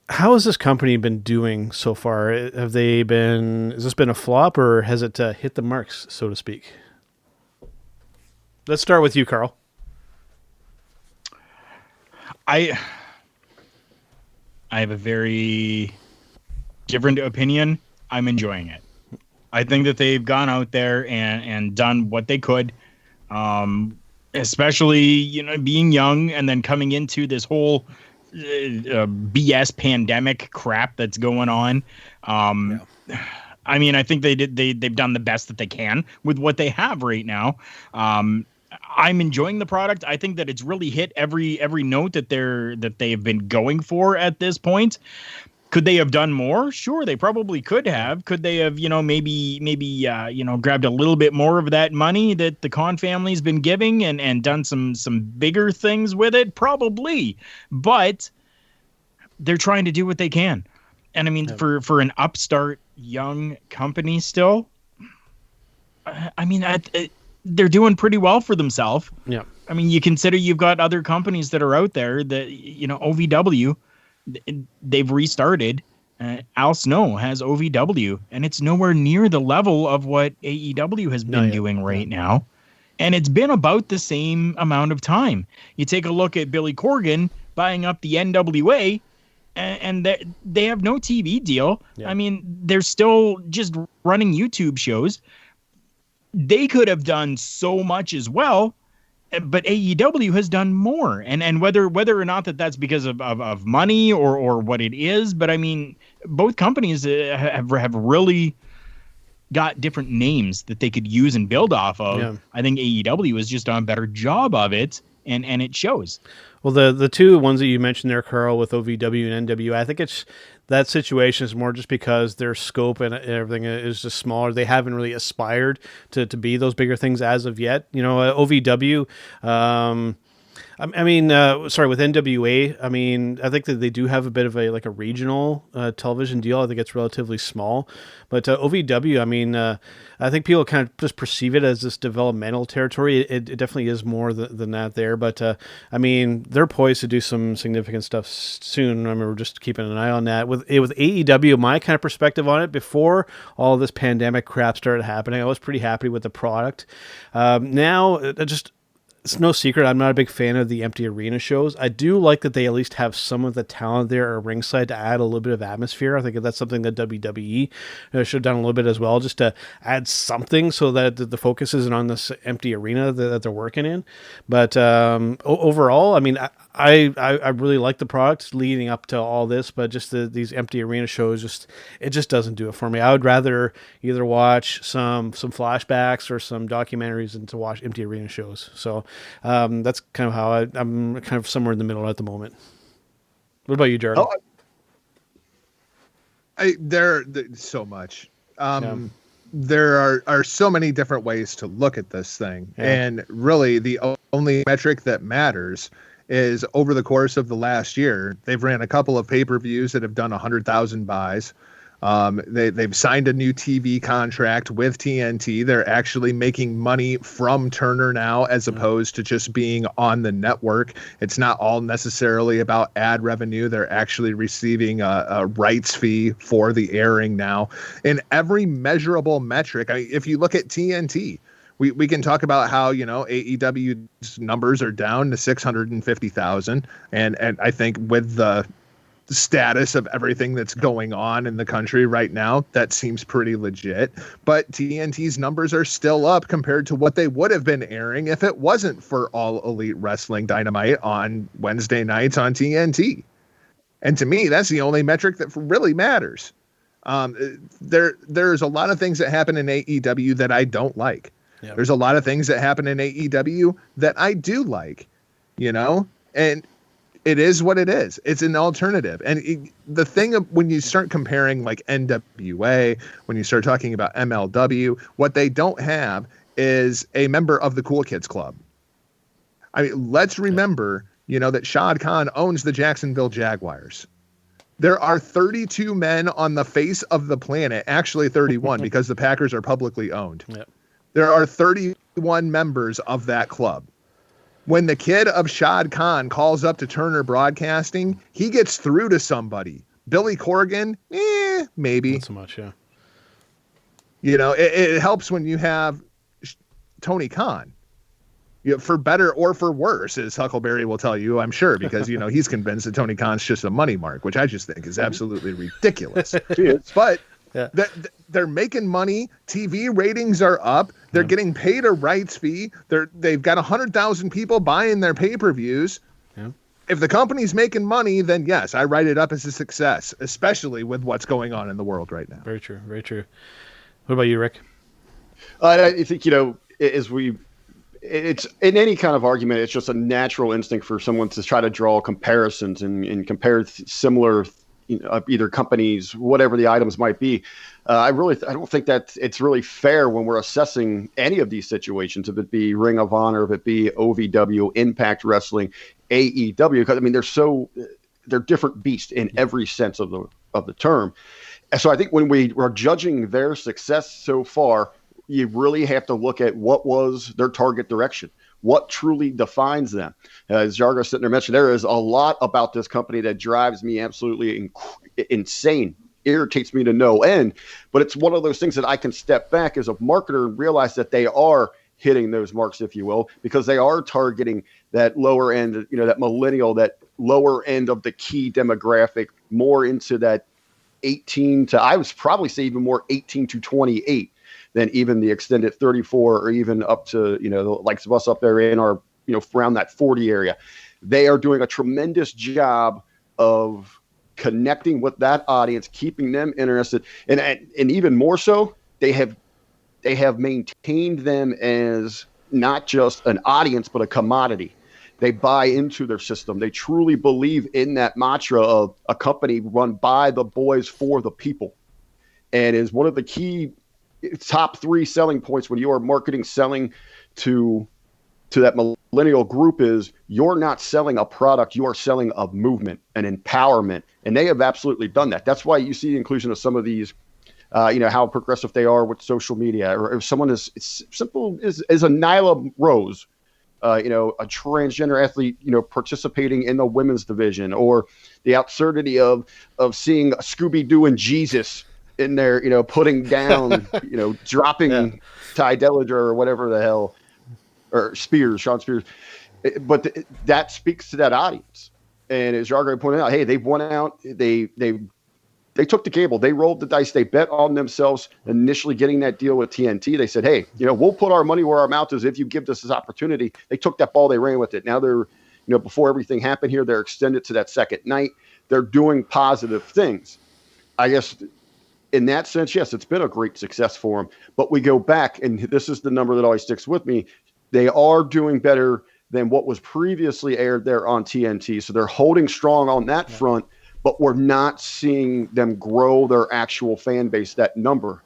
how has this company been doing so far? Has this been a flop, or has it hit the marks, so to speak? Let's start with you, Karl. I have a very different opinion. I'm enjoying it. I think that they've gone out there and done what they could, especially, being young and then coming into this whole BS pandemic crap that's going on. I mean, I think they've done the best that they can with what they have right now. I'm enjoying the product. I think that it's really hit every note that they've been going for at this point. Could they have done more? Sure, they probably could have. Could they have, maybe grabbed a little bit more of that money that the Khan family's been giving and done some bigger things with it? Probably. But they're trying to do what they can. And I mean, for an upstart young company still, I mean, they're doing pretty well for themselves. Yeah. I mean, you consider you've got other companies that are out there that, OVW, they've restarted. Al Snow has OVW, and it's nowhere near the level of what AEW has been doing right now. And it's been about the same amount of time. You take a look at Billy Corgan buying up the NWA, and they have no TV deal. Yeah. I mean, they're still just running YouTube shows. They could have done so much as well, but AEW has done more. And whether or not that's because of money or what it is, but I mean, both companies have really got different names that they could use and build off of. Yeah. I think AEW has just done a better job of it, and it shows. Well, the two ones that you mentioned there, Karl, with OVW and NWA, I think that situation is more just because their scope and everything is just smaller. They haven't really aspired to be those bigger things as of yet. OVW, with NWA, I mean, I think that they do have a bit of a regional television deal. I think it's relatively small, but OVW, I mean, I think people kind of just perceive it as this developmental territory. It definitely is more than that there, but I mean, they're poised to do some significant stuff soon. I remember just keeping an eye on that. With AEW, my kind of perspective on it, before all this pandemic crap started happening, I was pretty happy with the product. Now, it's no secret, I'm not a big fan of the empty arena shows. I do like that they at least have some of the talent there at ringside to add a little bit of atmosphere. I think that's something that WWE should have done a little bit as well, just to add something so that the focus isn't on this empty arena that they're working in. But overall, I mean, I really like the product leading up to all this, but just these empty arena shows, it just doesn't do it for me. I would rather either watch some flashbacks or some documentaries than to watch empty arena shows. So that's kind of how I'm kind of somewhere in the middle at the moment. What about you, Jargo? There's so much. There are so many different ways to look at this thing, and really the only metric that matters is over the course of the last year, they've ran a couple of pay-per-views that have done 100,000 buys. They've signed a new TV contract with TNT. They're actually making money from Turner now, as opposed to just being on the network. It's not all necessarily about ad revenue. They're actually receiving a rights fee for the airing now. In every measurable metric, if you look at TNT, we can talk about how, AEW's numbers are down to 650,000. And I think with the status of everything that's going on in the country right now, that seems pretty legit. But TNT's numbers are still up compared to what they would have been airing if it wasn't for All Elite Wrestling Dynamite on Wednesday nights on TNT. And to me, that's the only metric that really matters. There's a lot of things that happen in AEW that I don't like. Yep. There's a lot of things that happen in AEW that I do like, and it is what it is. It's an alternative. And the thing of when you start comparing like NWA, when you start talking about MLW, what they don't have is a member of the Cool Kids Club. I mean, let's remember, that Shad Khan owns the Jacksonville Jaguars. There are 32 men on the face of the planet, actually 31 because the Packers are publicly owned. Yep. There are 31 members of that club. When the kid of Shad Khan calls up to Turner Broadcasting, he gets through to somebody. Billy Corgan, maybe. Not so much, yeah. It helps when you have Tony Khan. For better or for worse, as Huckleberry will tell you, I'm sure, because, he's convinced that Tony Khan's just a money mark, which I just think is absolutely ridiculous. But they're making money. TV ratings are up. They're getting paid a rights fee. They've got 100,000 people buying their pay-per-views. Yeah. If the company's making money, then yes, I write it up as a success, especially with what's going on in the world right now. Very true. Very true. What about you, Rick? I think, it's in any kind of argument, it's just a natural instinct for someone to try to draw comparisons and compare similar either companies, whatever the items might be. I don't think that it's really fair when we're assessing any of these situations, if it be Ring of Honor, if it be OVW, Impact Wrestling, AEW, because I mean they're different beasts in every sense of the term. And so I think when we are judging their success so far, you really have to look at what was their target direction, what truly defines them. As Jargo sitting there mentioned, there is a lot about this company that drives me absolutely insane, irritates me to no end. But it's one of those things that I can step back as a marketer and realize that they are hitting those marks, if you will, because they are targeting that lower end, that millennial, that lower end of the key demographic, more into that 18 to, I would probably say even more 18 to 28 than even the extended 34 or even up to, the likes of us up there in our, around that 40 area. They are doing a tremendous job of connecting with that audience, keeping them interested. And even more so, they have maintained them as not just an audience, but a commodity. They buy into their system. They truly believe in that mantra of a company run by the boys for the people, and is one of the key top 3 selling points when you are marketing, selling to that millennial group is you're not selling a product, you are selling a movement, an empowerment. And they have absolutely done that. That's why you see the inclusion of some of these, how progressive they are with social media, or if someone is simple as a Nyla Rose, a transgender athlete, participating in the women's division, or the absurdity of seeing Scooby-Doo and Jesus in there, putting down, dropping Ty Dillinger or whatever the hell, or Sean Spears. But that speaks to that audience. And as Jargo pointed out, hey, they've won out. They took the gamble. They rolled the dice. They bet on themselves initially getting that deal with TNT. They said, hey, we'll put our money where our mouth is if you give us this opportunity. They took that ball. They ran with it. Now they're, before everything happened here, they're extended to that second night. They're doing positive things. I guess in that sense, yes, it's been a great success for them. But we go back, and this is the number that always sticks with me. They are doing better than what was previously aired there on TNT. So they're holding strong on that front, but we're not seeing them grow their actual fan base, that number.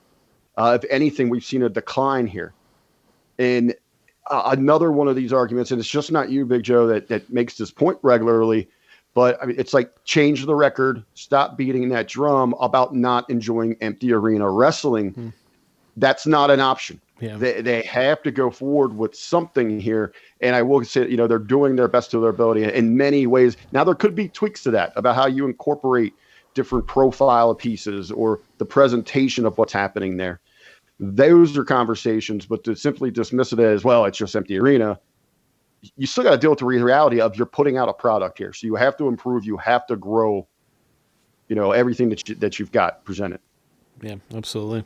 If anything, we've seen a decline here. And another one of these arguments, and it's just not you, Big Joe, that makes this point regularly, but I mean, it's like, change the record, stop beating that drum about not enjoying empty arena wrestling. That's not an option. Yeah. They have to go forward with something here. And I will say, they're doing their best to their ability in many ways. Now, there could be tweaks to that about how you incorporate different profile pieces or the presentation of what's happening there. Those are conversations, but to simply dismiss it as, well, it's just empty arena, you still got to deal with the reality of you're putting out a product here. So you have to improve, you have to grow, everything that you've got presented. Yeah, absolutely.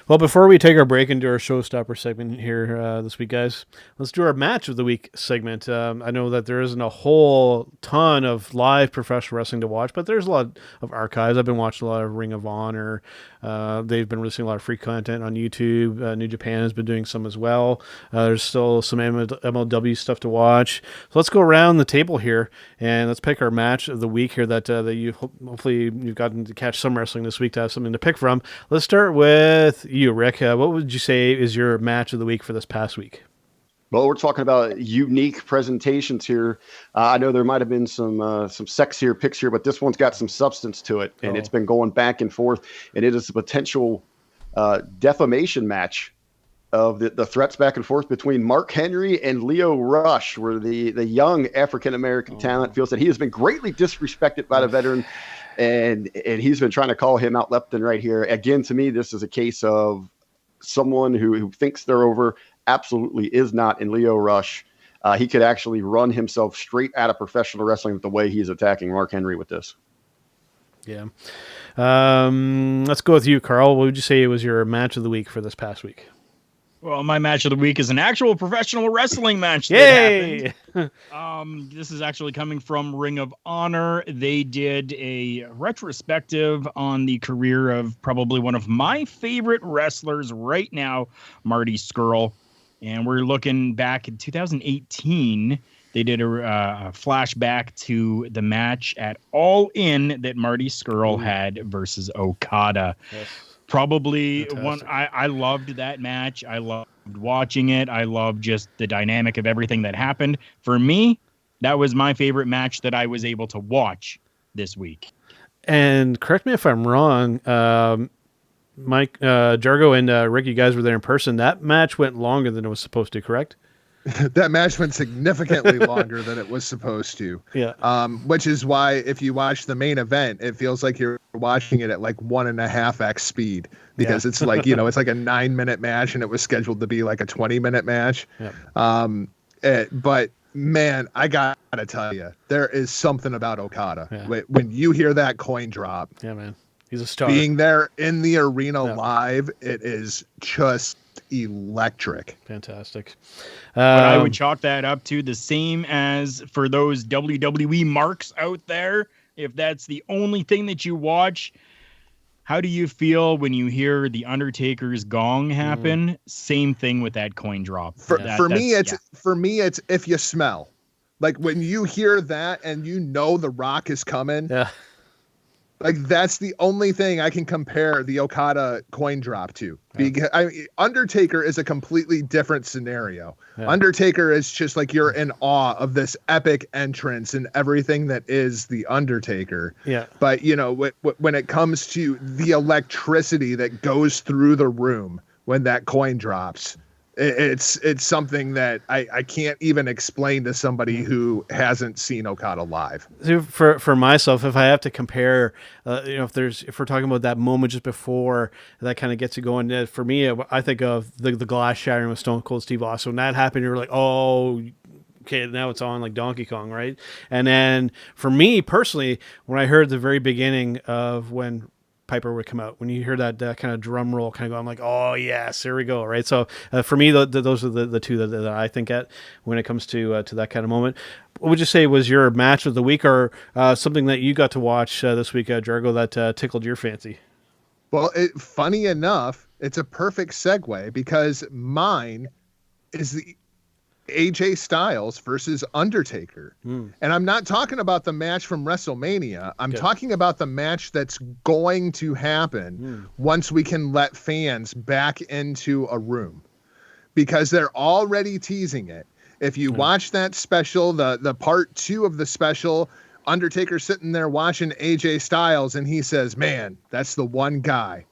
Well, before we take our break and do our Showstopper segment here this week, guys, let's do our Match of the Week segment. I know that there isn't a whole ton of live professional wrestling to watch, but there's a lot of archives. I've been watching a lot of Ring of Honor. They've been releasing a lot of free content on YouTube. New Japan has been doing some as well. There's still some MLW stuff to watch. So let's go around the table here, and let's pick our Match of the Week here that you hopefully you've gotten to catch some wrestling this week to have something to pick from. Let's start with you, Rick. What would you say is your Match of the Week for this past week? Well, we're talking about unique presentations here. I know there might have been some sexier picks here, but this one's got some substance to it, and it's been going back and forth. And it is a potential defamation match of the threats back and forth between Mark Henry and Leo Rush, where the young African-American talent feels that he has been greatly disrespected by the veteran. And he's been trying to call him out left and right here. Again, to me, this is a case of someone who thinks they're over, absolutely is not in Leo Rush. He could actually run himself straight out of professional wrestling with the way he's attacking Mark Henry with this. Yeah. Let's go with you, Karl. What would you say was your Match of the Week for this past week? Well, my Match of the Week is an actual professional wrestling match that Yay! happened. This is actually coming from Ring of Honor. They did a retrospective on the career of probably one of my favorite wrestlers right now, Marty Scurll. And we're looking back in 2018. They did a flashback to the match at All In that Marty Scurll had versus Okada. Yes. Probably fantastic. One I loved that match. I loved watching it. I loved just the dynamic of everything that happened. For me, that was my favorite match that I was able to watch this week. And correct me if I'm wrong, Mike, Jargo, and Rick, you guys were there in person. That match went longer than it was supposed to, correct? That match went significantly longer than it was supposed to. Yeah. Which is why if you watch the main event, it feels like you're watching it at like 1.5x speed because it's like, it's like a 9-minute match and it was scheduled to be like a 20-minute match. Yeah. But man, I gotta tell you, there is something about Okada. Yeah. When you hear that coin drop, yeah, man, he's a star. Being there in the arena live, it is just electric. Fantastic. But I would chalk that up to the same as for those WWE marks out there. If that's the only thing that you watch, how do you feel when you hear the Undertaker's gong happen? Same thing with that coin drop. For me, it's if you smell, like when you hear that and you know the Rock is coming. Yeah. Like that's the only thing I can compare the Okada coin drop to. Because Undertaker is a completely different scenario. Yeah. Undertaker is just like you're in awe of this epic entrance and everything that is the Undertaker. Yeah. But when it comes to the electricity that goes through the room when that coin drops, it's something that I can't even explain to somebody who hasn't seen Okada live. For myself, if I have to compare, if we're talking about that moment just before that kind of gets you going, for me, I think of the glass shattering with Stone Cold Steve Austin. When that happened, you're like, oh, okay, now it's on like Donkey Kong, right? And then for me personally, when I heard the very beginning of when Piper would come out, when you hear that kind of drum roll kind of go, I'm like, oh yes, here we go, right? So for me, those are the two that I think at when it comes to that kind of moment. What would you say was your match of the week, or something that you got to watch this week, Jargo, that tickled your fancy? Well, funny enough, it's a perfect segue because mine is the AJ Styles versus Undertaker. And I'm not talking about the match from WrestleMania. I'm talking about the match that's going to happen once we can let fans back into a room, because they're already teasing it. If you watch that special, the part 2 of the special, Undertaker sitting there watching AJ Styles and he says, man, that's the one guy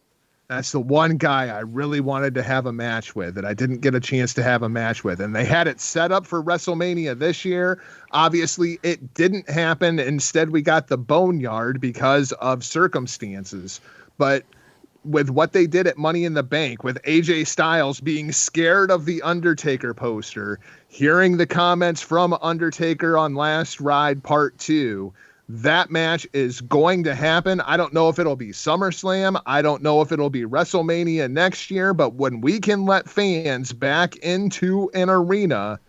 I really wanted to have a match with that I didn't get a chance to have a match with. And they had it set up for WrestleMania this year. Obviously, it didn't happen. Instead, we got the Boneyard because of circumstances. But with what they did at Money in the Bank, with AJ Styles being scared of the Undertaker poster, hearing the comments from Undertaker on Last Ride Part 2, that match is going to happen. I don't know if it'll be SummerSlam. I don't know if it'll be WrestleMania next year, but when we can let fans back into an arena,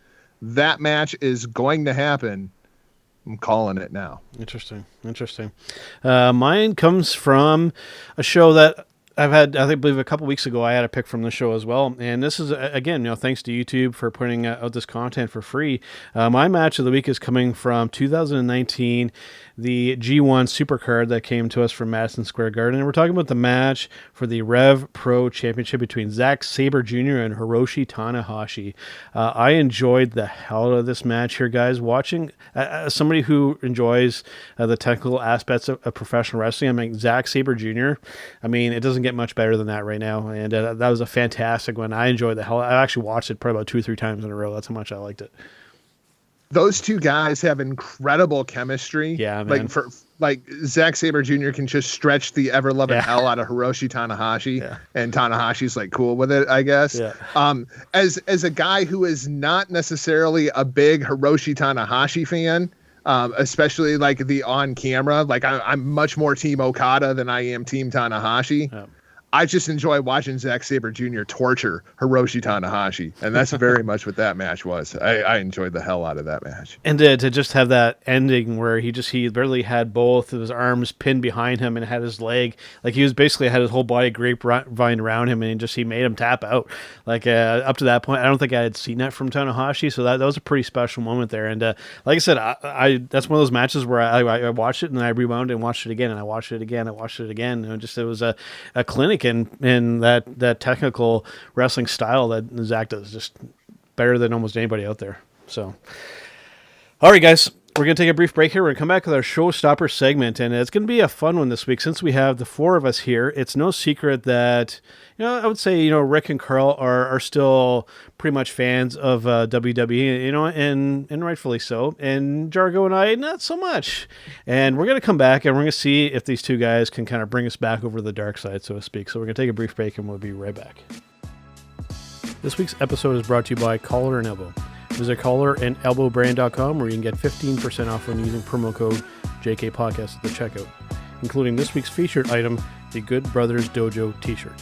that match is going to happen. I'm calling it now. Interesting. Mine comes from a show that I've had, I believe a couple weeks ago, I had a pick from the show as well. And this is, again, thanks to YouTube for putting out this content for free. My match of the week is coming from 2019, the G1 Supercard that came to us from Madison Square Garden. And we're talking about the match for the Rev Pro Championship between Zack Sabre Jr. and Hiroshi Tanahashi. I enjoyed the hell out of this match here, guys. Watching, as somebody who enjoys the technical aspects of professional wrestling, I mean, Zack Sabre Jr., I mean, it doesn't get much better than that right now. And that was a fantastic one. I enjoyed the hell. I actually watched it probably about 2 or 3 times in a row. That's how much I liked it. Those two guys have incredible chemistry. Yeah, man. Like Zack Sabre Jr. can just stretch the ever-loving hell out of Hiroshi Tanahashi, and Tanahashi's like cool with it, I guess. Yeah. As a guy who is not necessarily a big Hiroshi Tanahashi fan, especially like the on camera, like I'm much more Team Okada than I am Team Tanahashi. Yeah. I just enjoy watching Zack Sabre Jr. torture Hiroshi Tanahashi, and that's very much what that match was. I enjoyed the hell out of that match. And to just have that ending where he literally had both of his arms pinned behind him and had his leg, like he was basically had his whole body grapevine around him, and he made him tap out. Like up to that point, I don't think I had seen that from Tanahashi, so that was a pretty special moment there. And like I said, I that's one of those matches where I watched it and I rewound and watched it again, and I watched it again, and it was a clinic in that technical wrestling style that Zach does, just better than almost anybody out there. So, all right, guys, We're going to take a brief break here. We're going to come back with our Showstopper segment, and it's going to be a fun one this week since we have the four of us here. It's no secret that, I would say, Rick and Karl are still pretty much fans of WWE, and rightfully so. And Jargo and I, not so much. And we're going to come back, and we're going to see if these two guys can kind of bring us back over the dark side, so to speak. So we're going to take a brief break, and we'll be right back. This week's episode is brought to you by Collar and Elbow. Visit collarandelbowbrand.com where you can get 15% off when using promo code JK Podcast at the checkout, including this week's featured item, the Good Brothers Dojo t-shirt.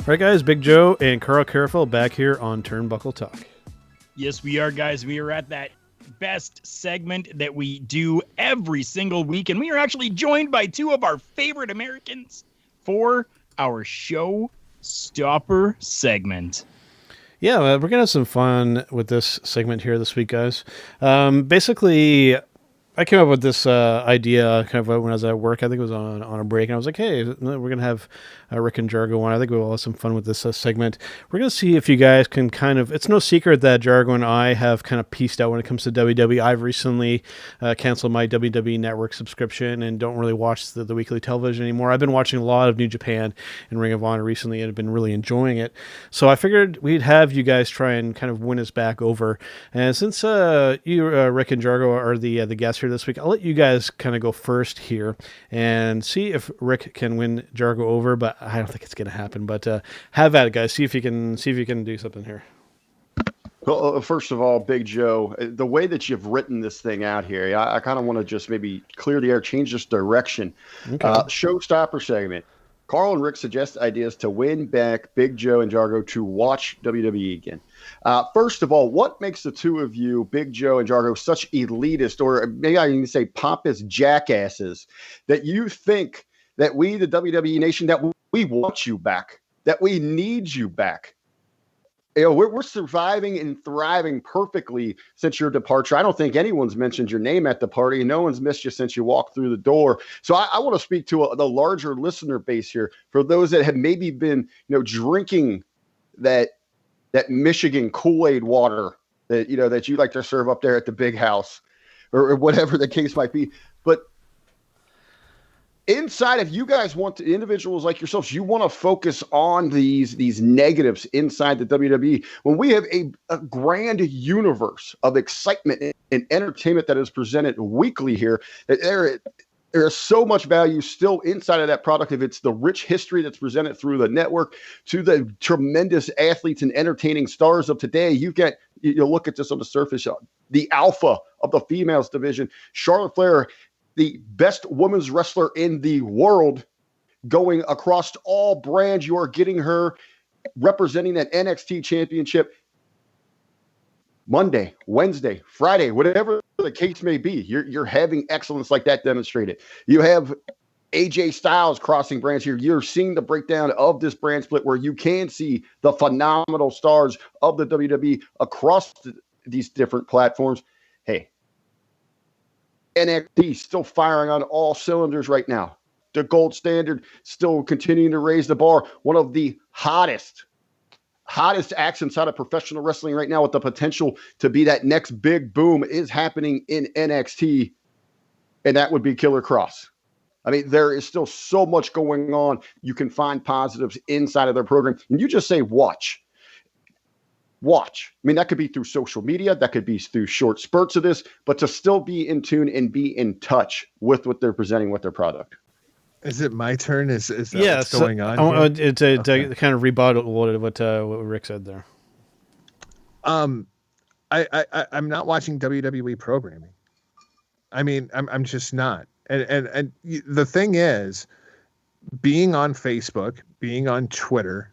All right, guys, Big Joe and Karufel back here on Turnbuckle Talk. Yes, we are, guys. We are at that best segment that we do every single week, and we are actually joined by two of our favorite Americans for our Showstopper segment. Yeah, we're going to have some fun with this segment here this week, guys. Basically, I came up with this idea kind of when I was at work. I think it was on a break, and I was like, hey, we're going to have Rick and Jargo on. I think we'll have some fun with this segment. We're going to see if you guys can it's no secret that Jargo and I have kind of pieced out when it comes to WWE. I've recently canceled my WWE Network subscription and don't really watch the weekly television anymore. I've been watching a lot of New Japan and Ring of Honor recently and have been really enjoying it. So I figured we'd have you guys try and kind of win us back over. And since you, Rick and Jargo, are the guests here this week, I'll let you guys kind of go first here and see if Rick can win Jargo over, but I don't think it's going to happen. But have at it, guys. See if you can do something here. Well, first of all, Big Joe, the way that you've written this thing out here, I kind of want to just maybe clear the air, change this direction. Okay. Showstopper segment. Karl and Ric suggest ideas to win back Big Joe and Jargo to watch WWE again. First of all, what makes the two of you, Big Joe and Jargo, such elitist, or maybe I can say pompous jackasses, that you think that we, the WWE Nation, that we want you back, that we need you back? We're surviving and thriving perfectly since your departure. I don't think anyone's mentioned your name at the party. No one's missed you since you walked through the door. So I want to speak to the larger listener base here. For those that have maybe been, drinking that Michigan Kool-Aid water that you like to serve up there at the big house, or whatever the case might be. But inside, if you guys want to, individuals like yourselves, you want to focus on these negatives inside the WWE, when we have a grand universe of excitement and entertainment that is presented weekly here, that there is so much value still inside of that product. If it's the rich history that's presented through the network, to the tremendous athletes and entertaining stars of today, you look at this on the surface, the alpha of the females division, Charlotte Flair, the best women's wrestler in the world, going across all brands. You are getting her representing that NXT championship Monday, Wednesday, Friday, whatever the case may be. You're having excellence like that demonstrated. You have AJ Styles crossing brands here. You're seeing the breakdown of this brand split where you can see the phenomenal stars of the WWE across these different platforms. Hey, NXT still firing on all cylinders right now. The gold standard still continuing to raise the bar. One of the hottest acts inside of professional wrestling right now, with the potential to be that next big boom, is happening in NXT, and that would be Killer Cross. I mean, there is still so much going on. You can find positives inside of their program, and you just say watch. I mean, that could be through social media. That could be through short spurts of this, but to still be in tune and be in touch with what they're presenting with their product. Is it my turn? Is that what's going on? To kind of rebuttal what Rick said there. I'm not watching WWE programming. I mean, I'm just not. And the thing is, being on Facebook, being on Twitter,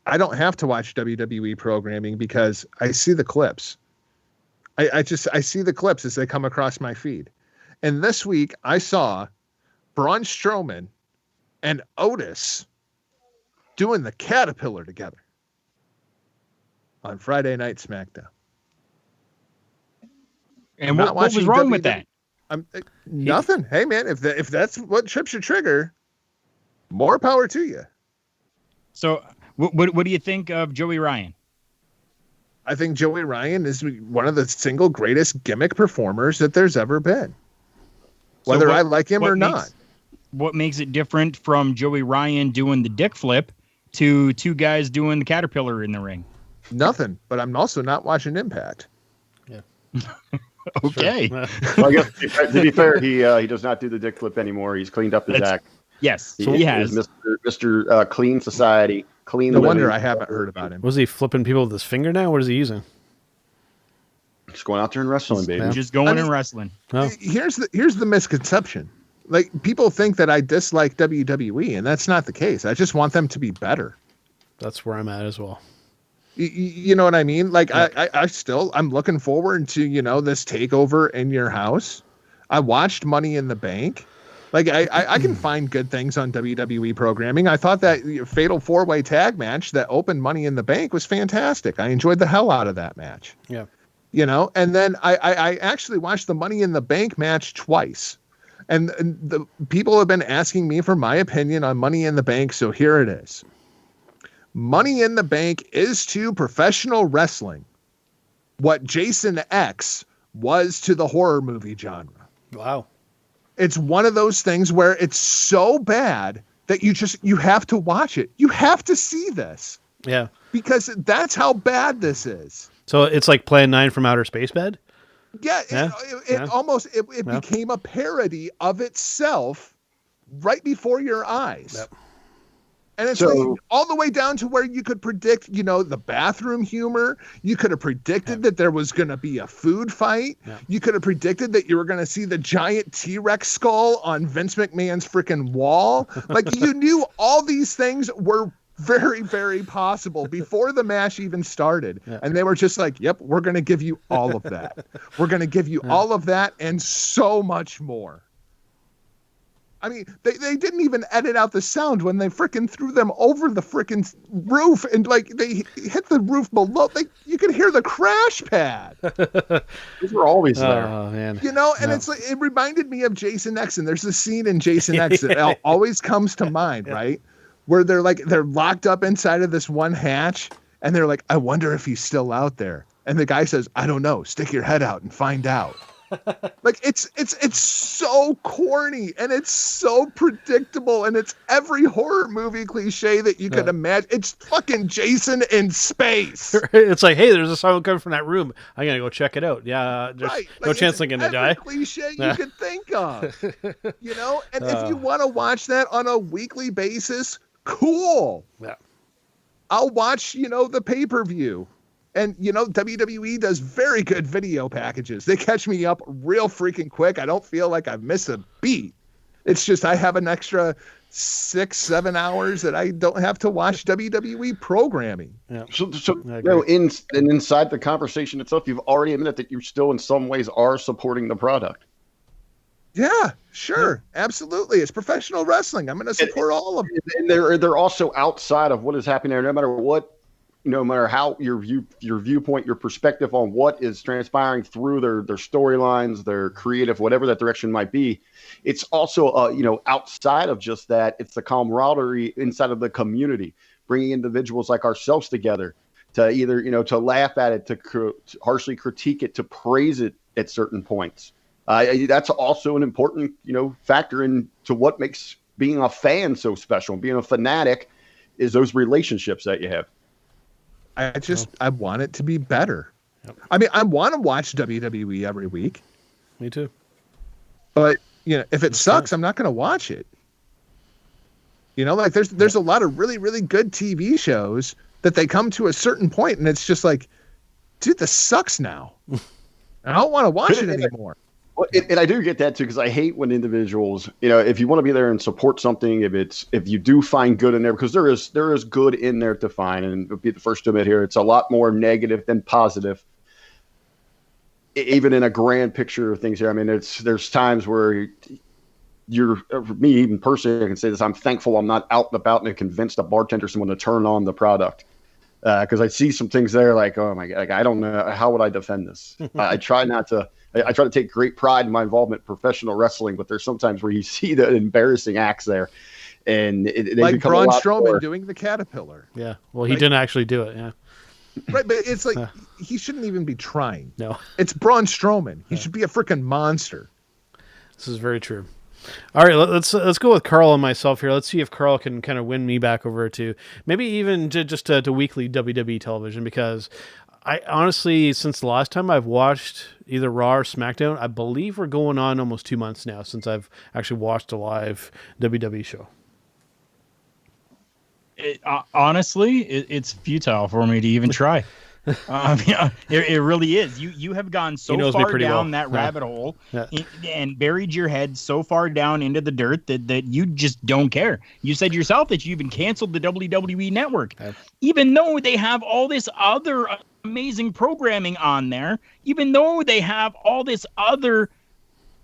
I don't have to watch WWE programming because I see the clips. I see the clips as they come across my feed. And this week I saw Braun Strowman and Otis doing the Caterpillar together on Friday Night SmackDown. And what was wrong with that? Nothing. Hey man, if that's what trips your trigger, more power to you. So what do you think of Joey Ryan? I think Joey Ryan is one of the single greatest gimmick performers that there's ever been. Whether I like him or not. What makes it different from Joey Ryan doing the dick flip to two guys doing the caterpillar in the ring? Nothing, but I'm also not watching Impact. Yeah. Okay. Well, I guess to be fair, he does not do the dick flip anymore. He's cleaned up his act. Yes, he has. Mr. Clean Society. Clean. No living. wonder I haven't heard about him. Was he flipping people with his finger now? What is he using? Just going out there and wrestling, baby. Yeah. Just going and wrestling. Oh. Here's the misconception. Like, people think that I dislike WWE, and that's not the case. I just want them to be better. That's where I'm at as well. You know what I mean? Like, yeah. I'm looking forward to, this takeover in your house. I watched Money in the Bank. Like, I can find good things on WWE programming. I thought that Fatal 4-Way Tag match that opened Money in the Bank was fantastic. I enjoyed the hell out of that match. Yeah. And then I actually watched the Money in the Bank match twice. And the people have been asking me for my opinion on Money in the Bank, so here it is. Money in the Bank is to professional wrestling what Jason X was to the horror movie genre. Wow. It's one of those things where it's so bad that you have to watch it. You have to see this. Yeah. Because that's how bad this is. So it's like Plan 9 from Outer Space Bed? Yeah, Yeah. It almost became a parody of itself right before your eyes. Yep. And it's like all the way down to where you could predict, the bathroom humor. You could have predicted that there was going to be a food fight. Yeah. You could have predicted that you were going to see the giant T-Rex skull on Vince McMahon's freaking wall. Like, you knew all these things were very, very possible before the match even started. Yeah. And they were just like, yep, we're going to give you all of that. We're going to give you all of that and so much more. I mean, they didn't even edit out the sound when they freaking threw them over the freaking roof and like they hit the roof below. You could hear the crash pad. These were always there. Oh, man. And it's like, it reminded me of Jason X. And there's a scene in Jason X that always comes to mind, right? Where they're locked up inside of this one hatch and they're like, I wonder if he's still out there. And the guy says, I don't know. Stick your head out and find out. Like, it's so corny and it's so predictable and it's every horror movie cliche that you could imagine. It's fucking Jason in space. It's like, hey, there's a sound coming from that room. I'm gonna go check it out. Yeah, there's no chance I'm gonna die. Cliche you could think of, And if you want to watch that on a weekly basis, cool. Yeah, I'll watch the pay-per-view. And, WWE does very good video packages. They catch me up real freaking quick. I don't feel like I've missed a beat. It's just I have an extra 6-7 hours that I don't have to watch WWE programming. Yeah. So inside the conversation itself, you've already admitted that you still in some ways are supporting the product. Yeah, sure. Absolutely. It's professional wrestling. I'm going to support all of it. And they're also outside of what is happening there, no matter how your viewpoint, your perspective on what is transpiring through their storylines, their creative, whatever that direction might be. It's also, outside of just that, it's the camaraderie inside of the community, bringing individuals like ourselves together to either, to laugh at it, to harshly critique it, to praise it at certain points. That's also an important, factor into what makes being a fan so special. Being a fanatic is those relationships that you have. I want it to be better. Yep. I mean, I want to watch WWE every week. Me too. But, if it sucks, I'm not going to watch it. Like there's a lot of really, really good TV shows that they come to a certain point and it's just like, dude, this sucks now. I don't want to watch it anymore. Well, and I do get that too, because I hate when individuals, if you want to be there and support something, if you do find good in there, because there is good in there to find, and I'll be the first to admit here, it's a lot more negative than positive, even in a grand picture of things here. I mean, there's times where me even personally, I can say this, I'm thankful I'm not out and about and convinced a bartender someone to turn on the product. Because I see some things there like, oh my God, like, I don't know, how would I defend this? I try not to. I try to take great pride in my involvement in professional wrestling, but there's sometimes where you see the embarrassing acts there, and they like become Braun a lot Strowman more... doing the caterpillar. Yeah, well, he didn't actually do it. Yeah, Right, but it's like he shouldn't even be trying. No. It's Braun Strowman. He should be a freaking monster. This is very true. All right, let's go with Karl and myself here. Let's see if Karl can kind of win me back over to maybe even to weekly WWE television, because I honestly, since the last time I've watched either Raw or SmackDown, I believe we're going on almost 2 months now since I've actually watched a live WWE show. Honestly, it's futile for me to even try. Yeah, it really is. You have gone so far down that rabbit hole and buried your head so far down into the dirt that you just don't care. You said yourself that you even canceled the WWE Network, even though they have all this other amazing programming on there, even though they have all this other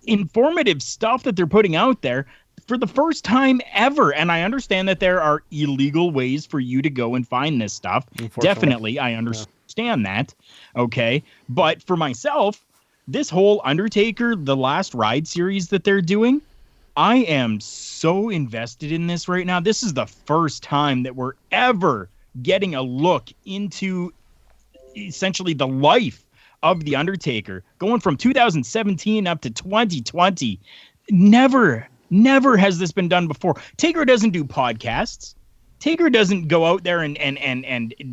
informative stuff that they're putting out there. For the first time ever, and I understand that there are illegal ways for you to go and find this stuff. Definitely, I understand that. Okay, but for myself, this whole Undertaker, The Last Ride series that they're doing, I am so invested in this right now. This is the first time that we're ever getting a look into essentially the life of The Undertaker, going from 2017 up to 2020. Never has this been done before. Taker doesn't do podcasts. Taker doesn't go out there and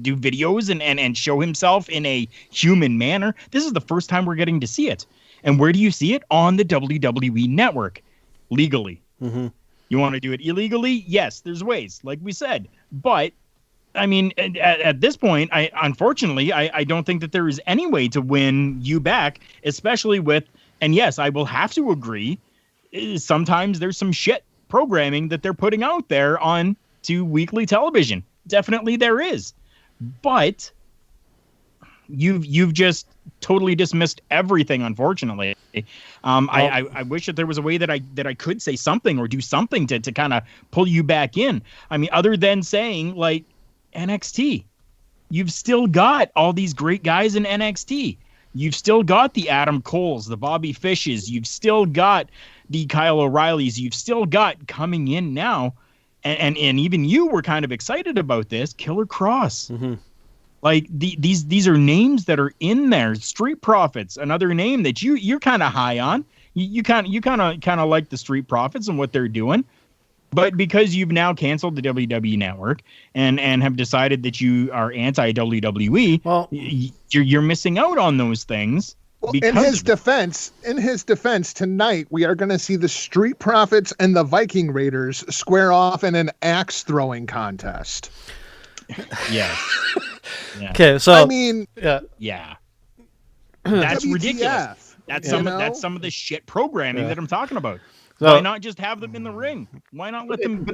do videos and show himself in a human manner. This is the first time we're getting to see it. And where do you see it? On the WWE Network, legally. Mm-hmm. You want to do it illegally? Yes, there's ways, like we said. But, I mean, at this point, unfortunately, I don't think that there is any way to win you back, especially with, and yes, I will have to agree, sometimes there's some shit programming that they're putting out there on to weekly television. Definitely there is. But you've just totally dismissed everything, unfortunately. I wish that there was a way that I could say something or do something to kind of pull you back in. I mean, other than saying like NXT. You've still got all these great guys in NXT. You've still got the Adam Coles, the Bobby Fishes. You've still got the Kyle O'Reillys. You've still got coming in now, and even you were kind of excited about this, Killer Cross. Mm-hmm. Like these are names that are in there. Street Profits, another name that you're kind of high on. You kind of like the Street Profits and what they're doing. But because you've now canceled the WWE Network and have decided that you are anti-WWE, well, you're missing out on those things. Well, in his defense, tonight we are going to see the Street Profits and the Viking Raiders square off in an axe throwing contest. Yeah. Okay, so I mean, yeah, that's WTF, ridiculous. That's some of the shit programming that I'm talking about. So, why not just have them in the ring? Why not let them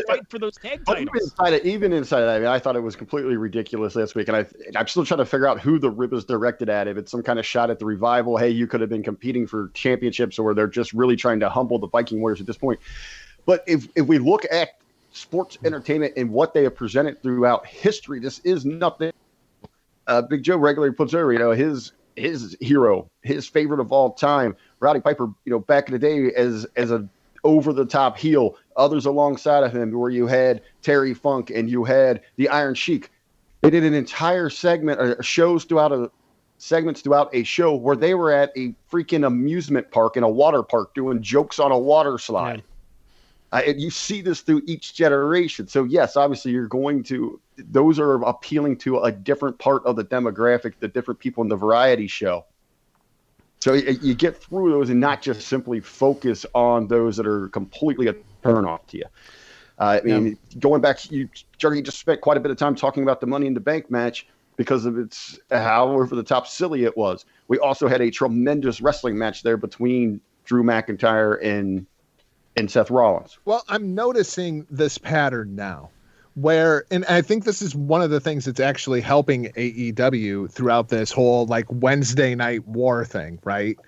fight for those tag titles? Even inside of that, I mean, I thought it was completely ridiculous last week, and I'm still trying to figure out who the rib is directed at. If it's some kind of shot at the Revival, hey, you could have been competing for championships, or they're just really trying to humble the Viking Warriors at this point. But if we look at sports entertainment and what they have presented throughout history, this is nothing. Big Joe regularly puts over, his hero, his favorite of all time, Roddy Piper, back in the day as a over-the-top heel, others alongside of him, where you had Terry Funk and you had the Iron Sheik. They did an entire segment, segments throughout a show where they were at a freaking amusement park in a water park doing jokes on a water slide. And you see this through each generation. So yes, obviously those are appealing to a different part of the demographic, the different people in the variety show. So you get through those and not just simply focus on those that are completely a turnoff to you. I mean, going back, Jargo just spent quite a bit of time talking about the Money in the Bank match because of its how over the top silly it was. We also had a tremendous wrestling match there between Drew McIntyre and Seth Rollins. Well, I'm noticing this pattern now and I think this is one of the things that's actually helping AEW throughout this whole Wednesday night war thing, right?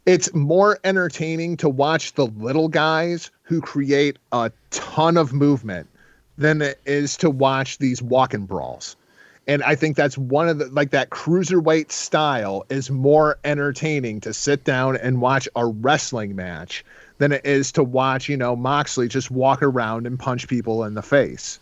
It's more entertaining to watch the little guys who create a ton of movement than it is to watch these walk-in brawls. And I think that's one of the, that cruiserweight style is more entertaining to sit down and watch a wrestling match than it is to watch, Moxley just walk around and punch people in the face.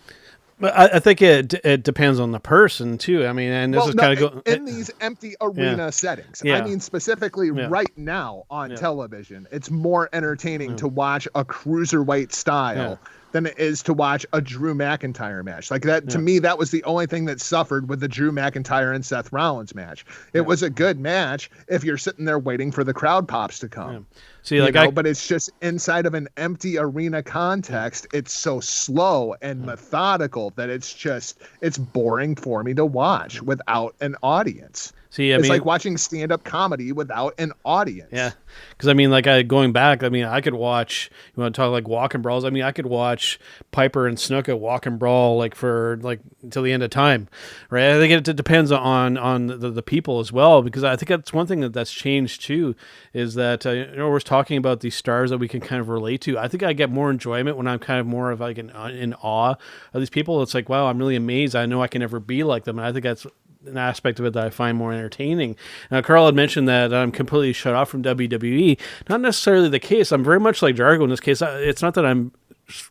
But I think it depends on the person too. I mean, and this is kind of in these empty arena settings. Yeah. I mean, specifically right now on television, it's more entertaining to watch a cruiserweight style than it is to watch a Drew McIntyre match. Like that, to me, that was the only thing that suffered with the Drew McIntyre and Seth Rollins match. It was a good match if you're sitting there waiting for the crowd pops to come. Yeah. See, But it's just inside of an empty arena context. It's so slow and methodical that it's boring for me to watch without an audience. See, it's like watching stand-up comedy without an audience. Yeah, because I mean, like going back, I mean, I could watch. You want to talk like walk and brawls? I mean, I could watch Piper and Snuka walk and brawl for until the end of time, right? I think it depends on the people as well, because I think that's one thing that's changed too, is that we're talking about these stars that we can kind of relate to. I think I get more enjoyment when I'm kind of more of like in awe of these people. It's like, wow, I'm really amazed. I know I can never be like them, and I think that's an aspect of it that I find more entertaining. Now, Karl had mentioned that I'm completely shut off from WWE. Not necessarily the case. I'm very much like Jargo in this case. It's not that I'm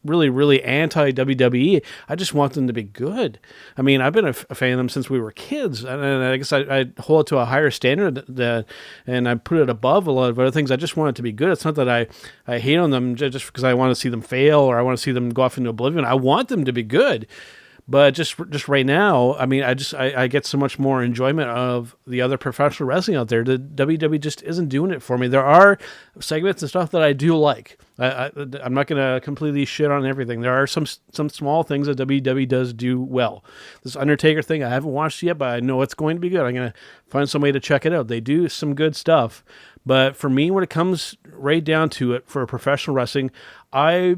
really, really anti-WWE. I just want them to be good. I mean, I've been a fan of them since we were kids, and I guess I hold it to a higher standard and I put it above a lot of other things. I just want it to be good. It's not that I hate on them just because I want to see them fail or I want to see them go off into oblivion. I want them to be good. But just right now, I mean, I get so much more enjoyment of the other professional wrestling out there. The WWE just isn't doing it for me. There are segments and stuff that I do like. I'm not going to completely shit on everything. There are some small things that WWE does do well. This Undertaker thing, I haven't watched yet, but I know it's going to be good. I'm going to find some way to check it out. They do some good stuff. But for me, when it comes right down to it, for professional wrestling, I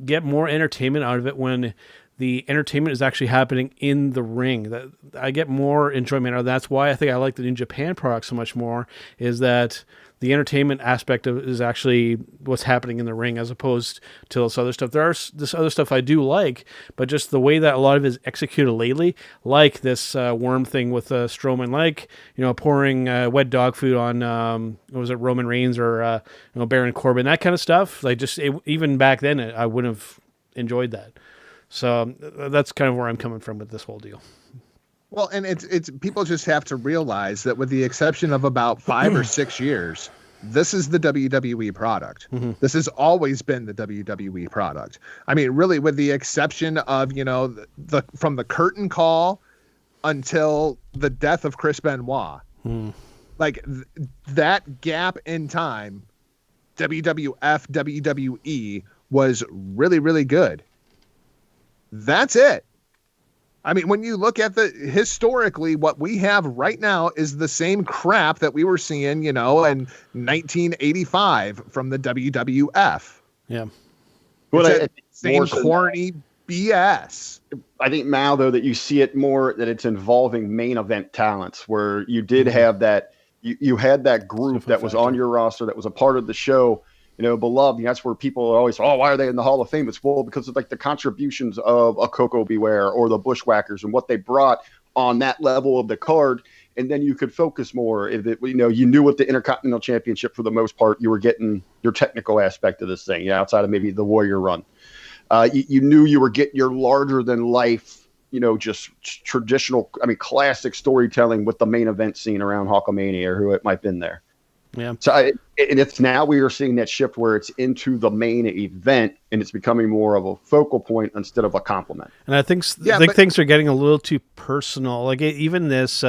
get more entertainment out of it when the entertainment is actually happening in the ring. That I get more enjoyment out of. That's why I think I like the New Japan product so much more, is that the entertainment aspect of it is actually what's happening in the ring as opposed to this other stuff. There's this other stuff I do like, but just the way that a lot of it is executed lately, like this worm thing with Strowman, like, pouring wet dog food on, was it Roman Reigns or, Baron Corbin, that kind of stuff. Like even back then, I wouldn't have enjoyed that. So that's kind of where I'm coming from with this whole deal. Well, and it's people just have to realize that with the exception of about 5 or 6 years, this is the WWE product. Mm-hmm. This has always been the WWE product. I mean, really, with the exception of, the from the curtain call until the death of Chris Benoit, like that gap in time, WWF, WWE was really, really good. That's it. I mean, when you look at historically, what we have right now is the same crap that we were seeing, in 1985 from the WWF. Yeah. But same corny BS. I think now, though, that you see it more, that it's involving main event talents, where you did have that, you had that group that was on your roster that was a part of the show, beloved. And that's where people are always, why are they in the Hall of Fame? It's because of like the contributions of a Coco Beware or the Bushwhackers and what they brought on that level of the card. And then you could focus more if it, you knew with the Intercontinental Championship, for the most part, you were getting your technical aspect of this thing, outside of maybe the Warrior Run. You knew you were getting your larger than life, just traditional, classic storytelling with the main event scene around Hulkamania or who it might have been there. Yeah. So and it's now we are seeing that shift where it's into the main event and it's becoming more of a focal point instead of a compliment. And I think things are getting a little too personal. Like even this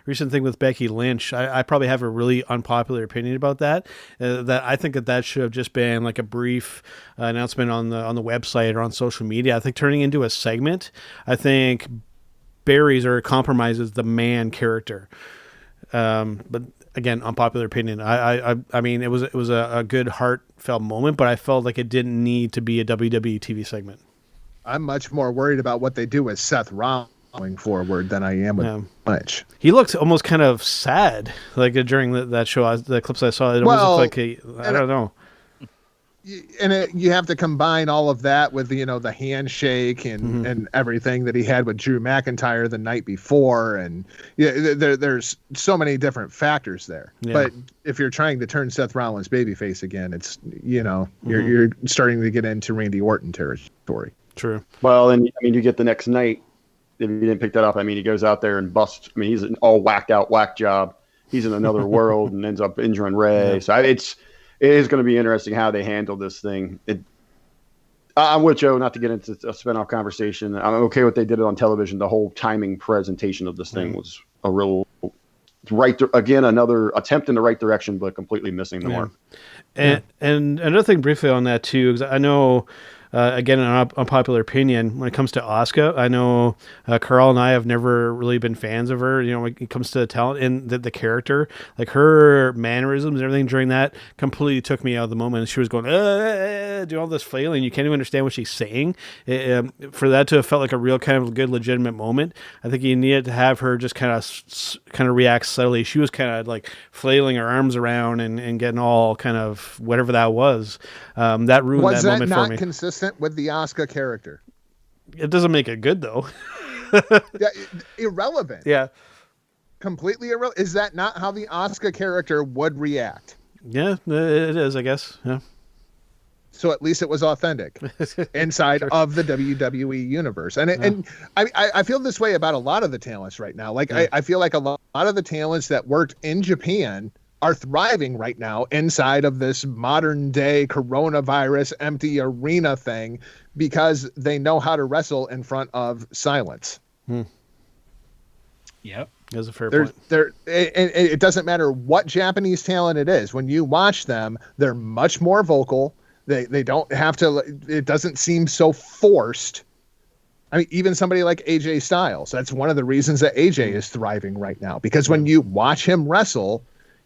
recent thing with Becky Lynch, I probably have a really unpopular opinion about that. That I think that should have just been like a brief announcement on the website or on social media. I think turning into a segment, I think buries or compromises the man character. But again, unpopular opinion. I mean, it was a good heartfelt moment, but I felt like it didn't need to be a WWE TV segment. I'm much more worried about what they do with Seth Rollins going forward than I am with Lynch. He looked almost kind of sad, like during that show. The clips I saw, it almost looked like I don't know. And you have to combine all of that with the handshake and everything that he had with Drew McIntyre the night before, and there's so many different factors there. Yeah. But if you're trying to turn Seth Rollins babyface again, it's you're starting to get into Randy Orton territory. True. Well, and I mean, you get the next night. If you didn't pick that up, I mean, he goes out there and busts. I mean, he's an all whacked out whack job. He's in another world and ends up injuring Ray. Yeah. So it is going to be interesting how they handle this thing. I'm with Joe, not to get into a spinoff conversation. I'm okay with they did it on television. The whole timing presentation of this thing was a real again, another attempt in the right direction, but completely missing the mark. And another thing briefly on that too, because I know, again, an unpopular opinion when it comes to Asuka. I know Karl and I have never really been fans of her. You know, when it comes to the talent and the character, like her mannerisms and everything during that completely took me out of the moment. She was going, doing all this flailing. You can't even understand what she's saying. For that to have felt like a real kind of good, legitimate moment, I think you needed to have her just kind of react subtly. She was kind of like flailing her arms around and getting all kind of whatever that was. That ruined that moment for me. Was that not consistent with the Asuka character? It doesn't make it good though. Yeah, irrelevant. Yeah. Completely irrelevant. Is that not how the Asuka character would react? Yeah, it is, I guess. Yeah. So at least it was authentic inside of the WWE universe. And I feel this way about a lot of the talents right now. Like I feel like a lot of the talents that worked in Japan are thriving right now inside of this modern day coronavirus empty arena thing because they know how to wrestle in front of silence. Yep. That's a fair point. It doesn't matter what Japanese talent it is. When you watch them, they're much more vocal. They don't have to, it doesn't seem so forced. I mean, even somebody like AJ Styles, that's one of the reasons that AJ is thriving right now, because when you watch him wrestle,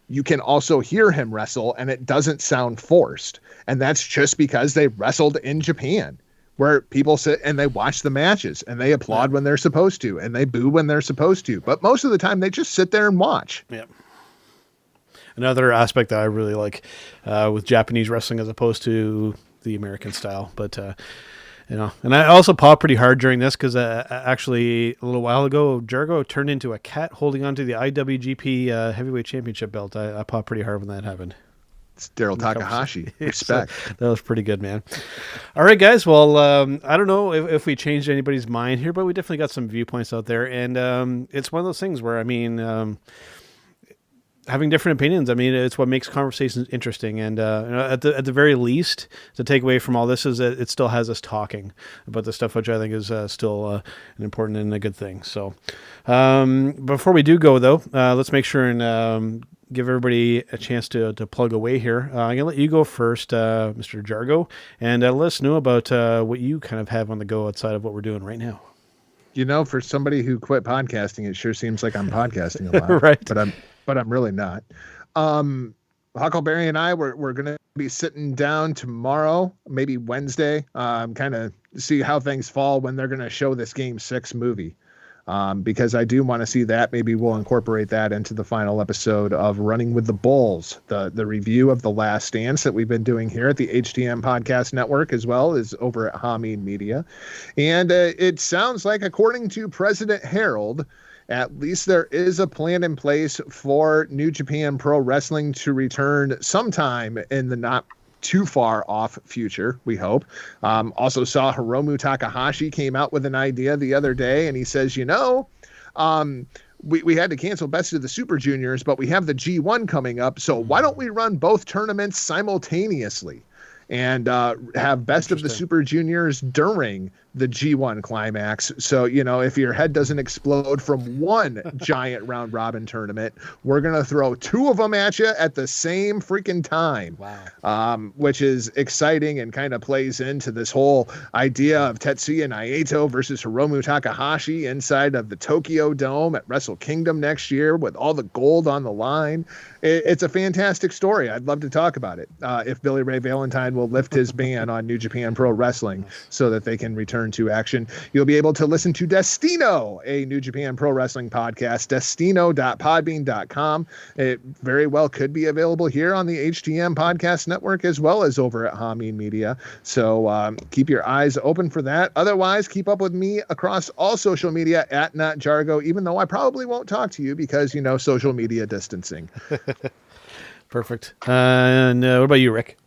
you can also hear him wrestle and it doesn't sound forced. And that's just because they wrestled in Japan, where people sit and they watch the matches and they applaud when they're supposed to and they boo when they're supposed to. But most of the time they just sit there and watch. Yeah. Another aspect that I really like with Japanese wrestling as opposed to the American style, but you know, and I also popped pretty hard during this because actually a little while ago, Jargo turned into a cat holding onto the IWGP Heavyweight Championship belt. I popped pretty hard when that happened. It's Daryl Takahashi. Respect. That was pretty good, man. All right, guys. Well, I don't know if we changed anybody's mind here, but we definitely got some viewpoints out there, and it's one of those things where, I mean, having different opinions, I mean, it's what makes conversations interesting. And at the very least, the takeaway from all this is that it still has us talking about the stuff, which I think is still an important and a good thing. So before we do go, though, let's make sure and give everybody a chance to plug away here. I'm going to let you go first, Mr. Jargo, and let us know about what you kind of have on the go outside of what we're doing right now. You know, for somebody who quit podcasting, it sure seems like I'm podcasting a lot. Right. But I'm really not. Huckleberry and I, we're going to be sitting down tomorrow, maybe Wednesday, kind of see how things fall when they're going to show this Game 6 movie. Because I do want to see that. Maybe we'll incorporate that into the final episode of Running with the Bulls, the review of The Last Dance that we've been doing here at the HTM Podcast Network, as well as over at Hameen Media. And it sounds like, according to President Harold, at least there is a plan in place for New Japan Pro Wrestling to return sometime in the not too far off future, we hope. Also saw Hiromu Takahashi came out with an idea the other day, and he says, you know, we had to cancel Best of the Super Juniors, but we have the G1 coming up, so why don't we run both tournaments simultaneously and have Best of the Super Juniors during the G1 climax? So, you know, if your head doesn't explode from one giant round robin tournament, we're going to throw two of them at you at the same freaking time. Wow. Which is exciting and kind of plays into this whole idea of Tetsuya Naito versus Hiromu Takahashi inside of the Tokyo Dome at Wrestle Kingdom next year with all the gold on the line. It's a fantastic story. I'd love to talk about it. If Billy Ray Valentine will lift his ban on New Japan Pro Wrestling so that they can return to action. You'll be able to listen to Destino, a New Japan Pro Wrestling podcast, destino.podbean.com. It very well could be available here on the HTM Podcast Network as well as over at Hameen Media. So keep your eyes open for that. Otherwise, keep up with me across all social media at NotJargo, even though I probably won't talk to you because, you know, social media distancing. Perfect. And what about you, Rick?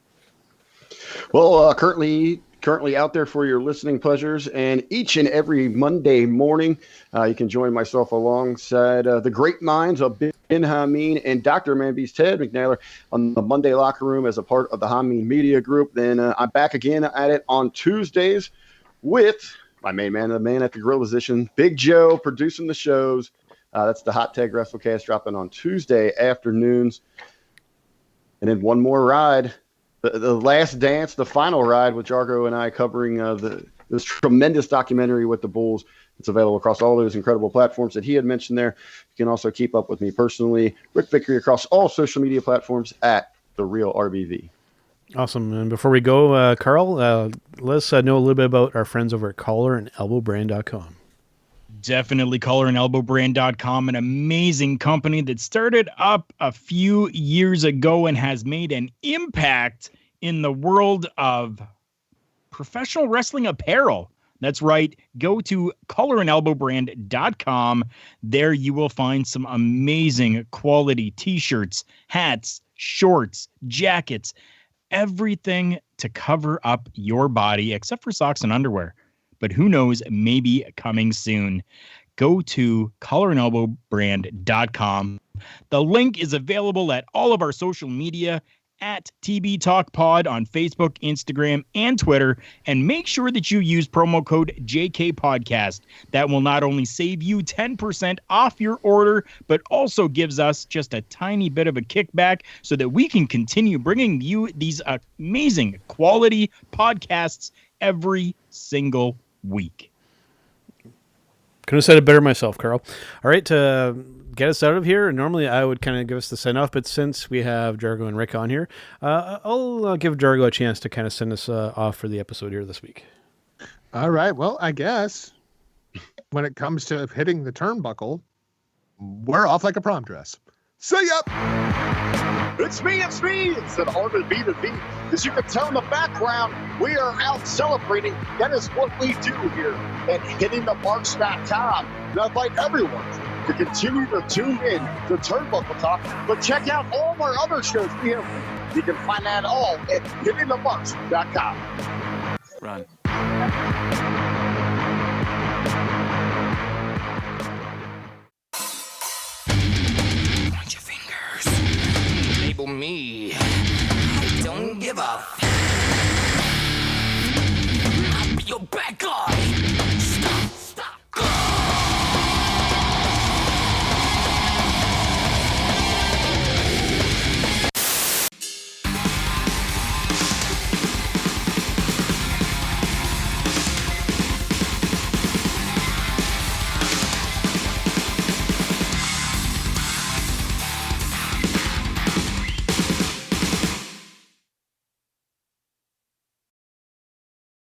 Well, currently currently out there for your listening pleasures. And each and every Monday morning, you can join myself alongside the great minds of Ben Hameen and Dr. Manbeast Ted McNaylor on the Monday Locker Room as a part of the Hameen Media Group. Then I'm back again at it on Tuesdays with my main man, the man at the grill position, Big Joe, producing the shows. That's the Hot Tag WrestleCast dropping on Tuesday afternoons. And then one more ride, the last dance, the final ride with Jargo and I covering this tremendous documentary with the Bulls. It's available across all those incredible platforms that he had mentioned there. You can also keep up with me personally, Rick Vickrey, across all social media platforms at The Real RBV. Awesome. And before we go, Karl, let us know a little bit about our friends over at collarandelbowbrand.com. Definitely collarandelbowbrand.com, an amazing company that started up a few years ago and has made an impact in the world of professional wrestling apparel. That's right. Go to collarandelbowbrand.com. There you will find some amazing quality t-shirts, hats, shorts, jackets, everything to cover up your body except for socks and underwear. But who knows, maybe coming soon. Go to collarandelbowbrand.com. The link is available at all of our social media at TB Talk Pod on Facebook, Instagram, and Twitter. And make sure that you use promo code JK Podcast. That will not only save you 10% off your order, but also gives us just a tiny bit of a kickback so that we can continue bringing you these amazing quality podcasts every single week. Couldn't have said it better myself, Karl. All right, to get us out of here, normally I would kind of give us the send-off, but since we have Jargo and Ric on here, I'll give Jargo a chance to kind of send us off for the episode here this week. All right. Well, I guess when it comes to hitting the turnbuckle, we're off like a prom dress. See ya! It's me. It's an RBV to V. As you can tell in the background, we are out celebrating. That is what we do here at hittingthemarks.com. And I invite everyone to continue to tune in to Turnbuckle Talk, but check out all of our other shows we have. You can find that all at hittingthemarks.com. Run. Point your fingers. Label me. I don't give up. I'll be your bad guy.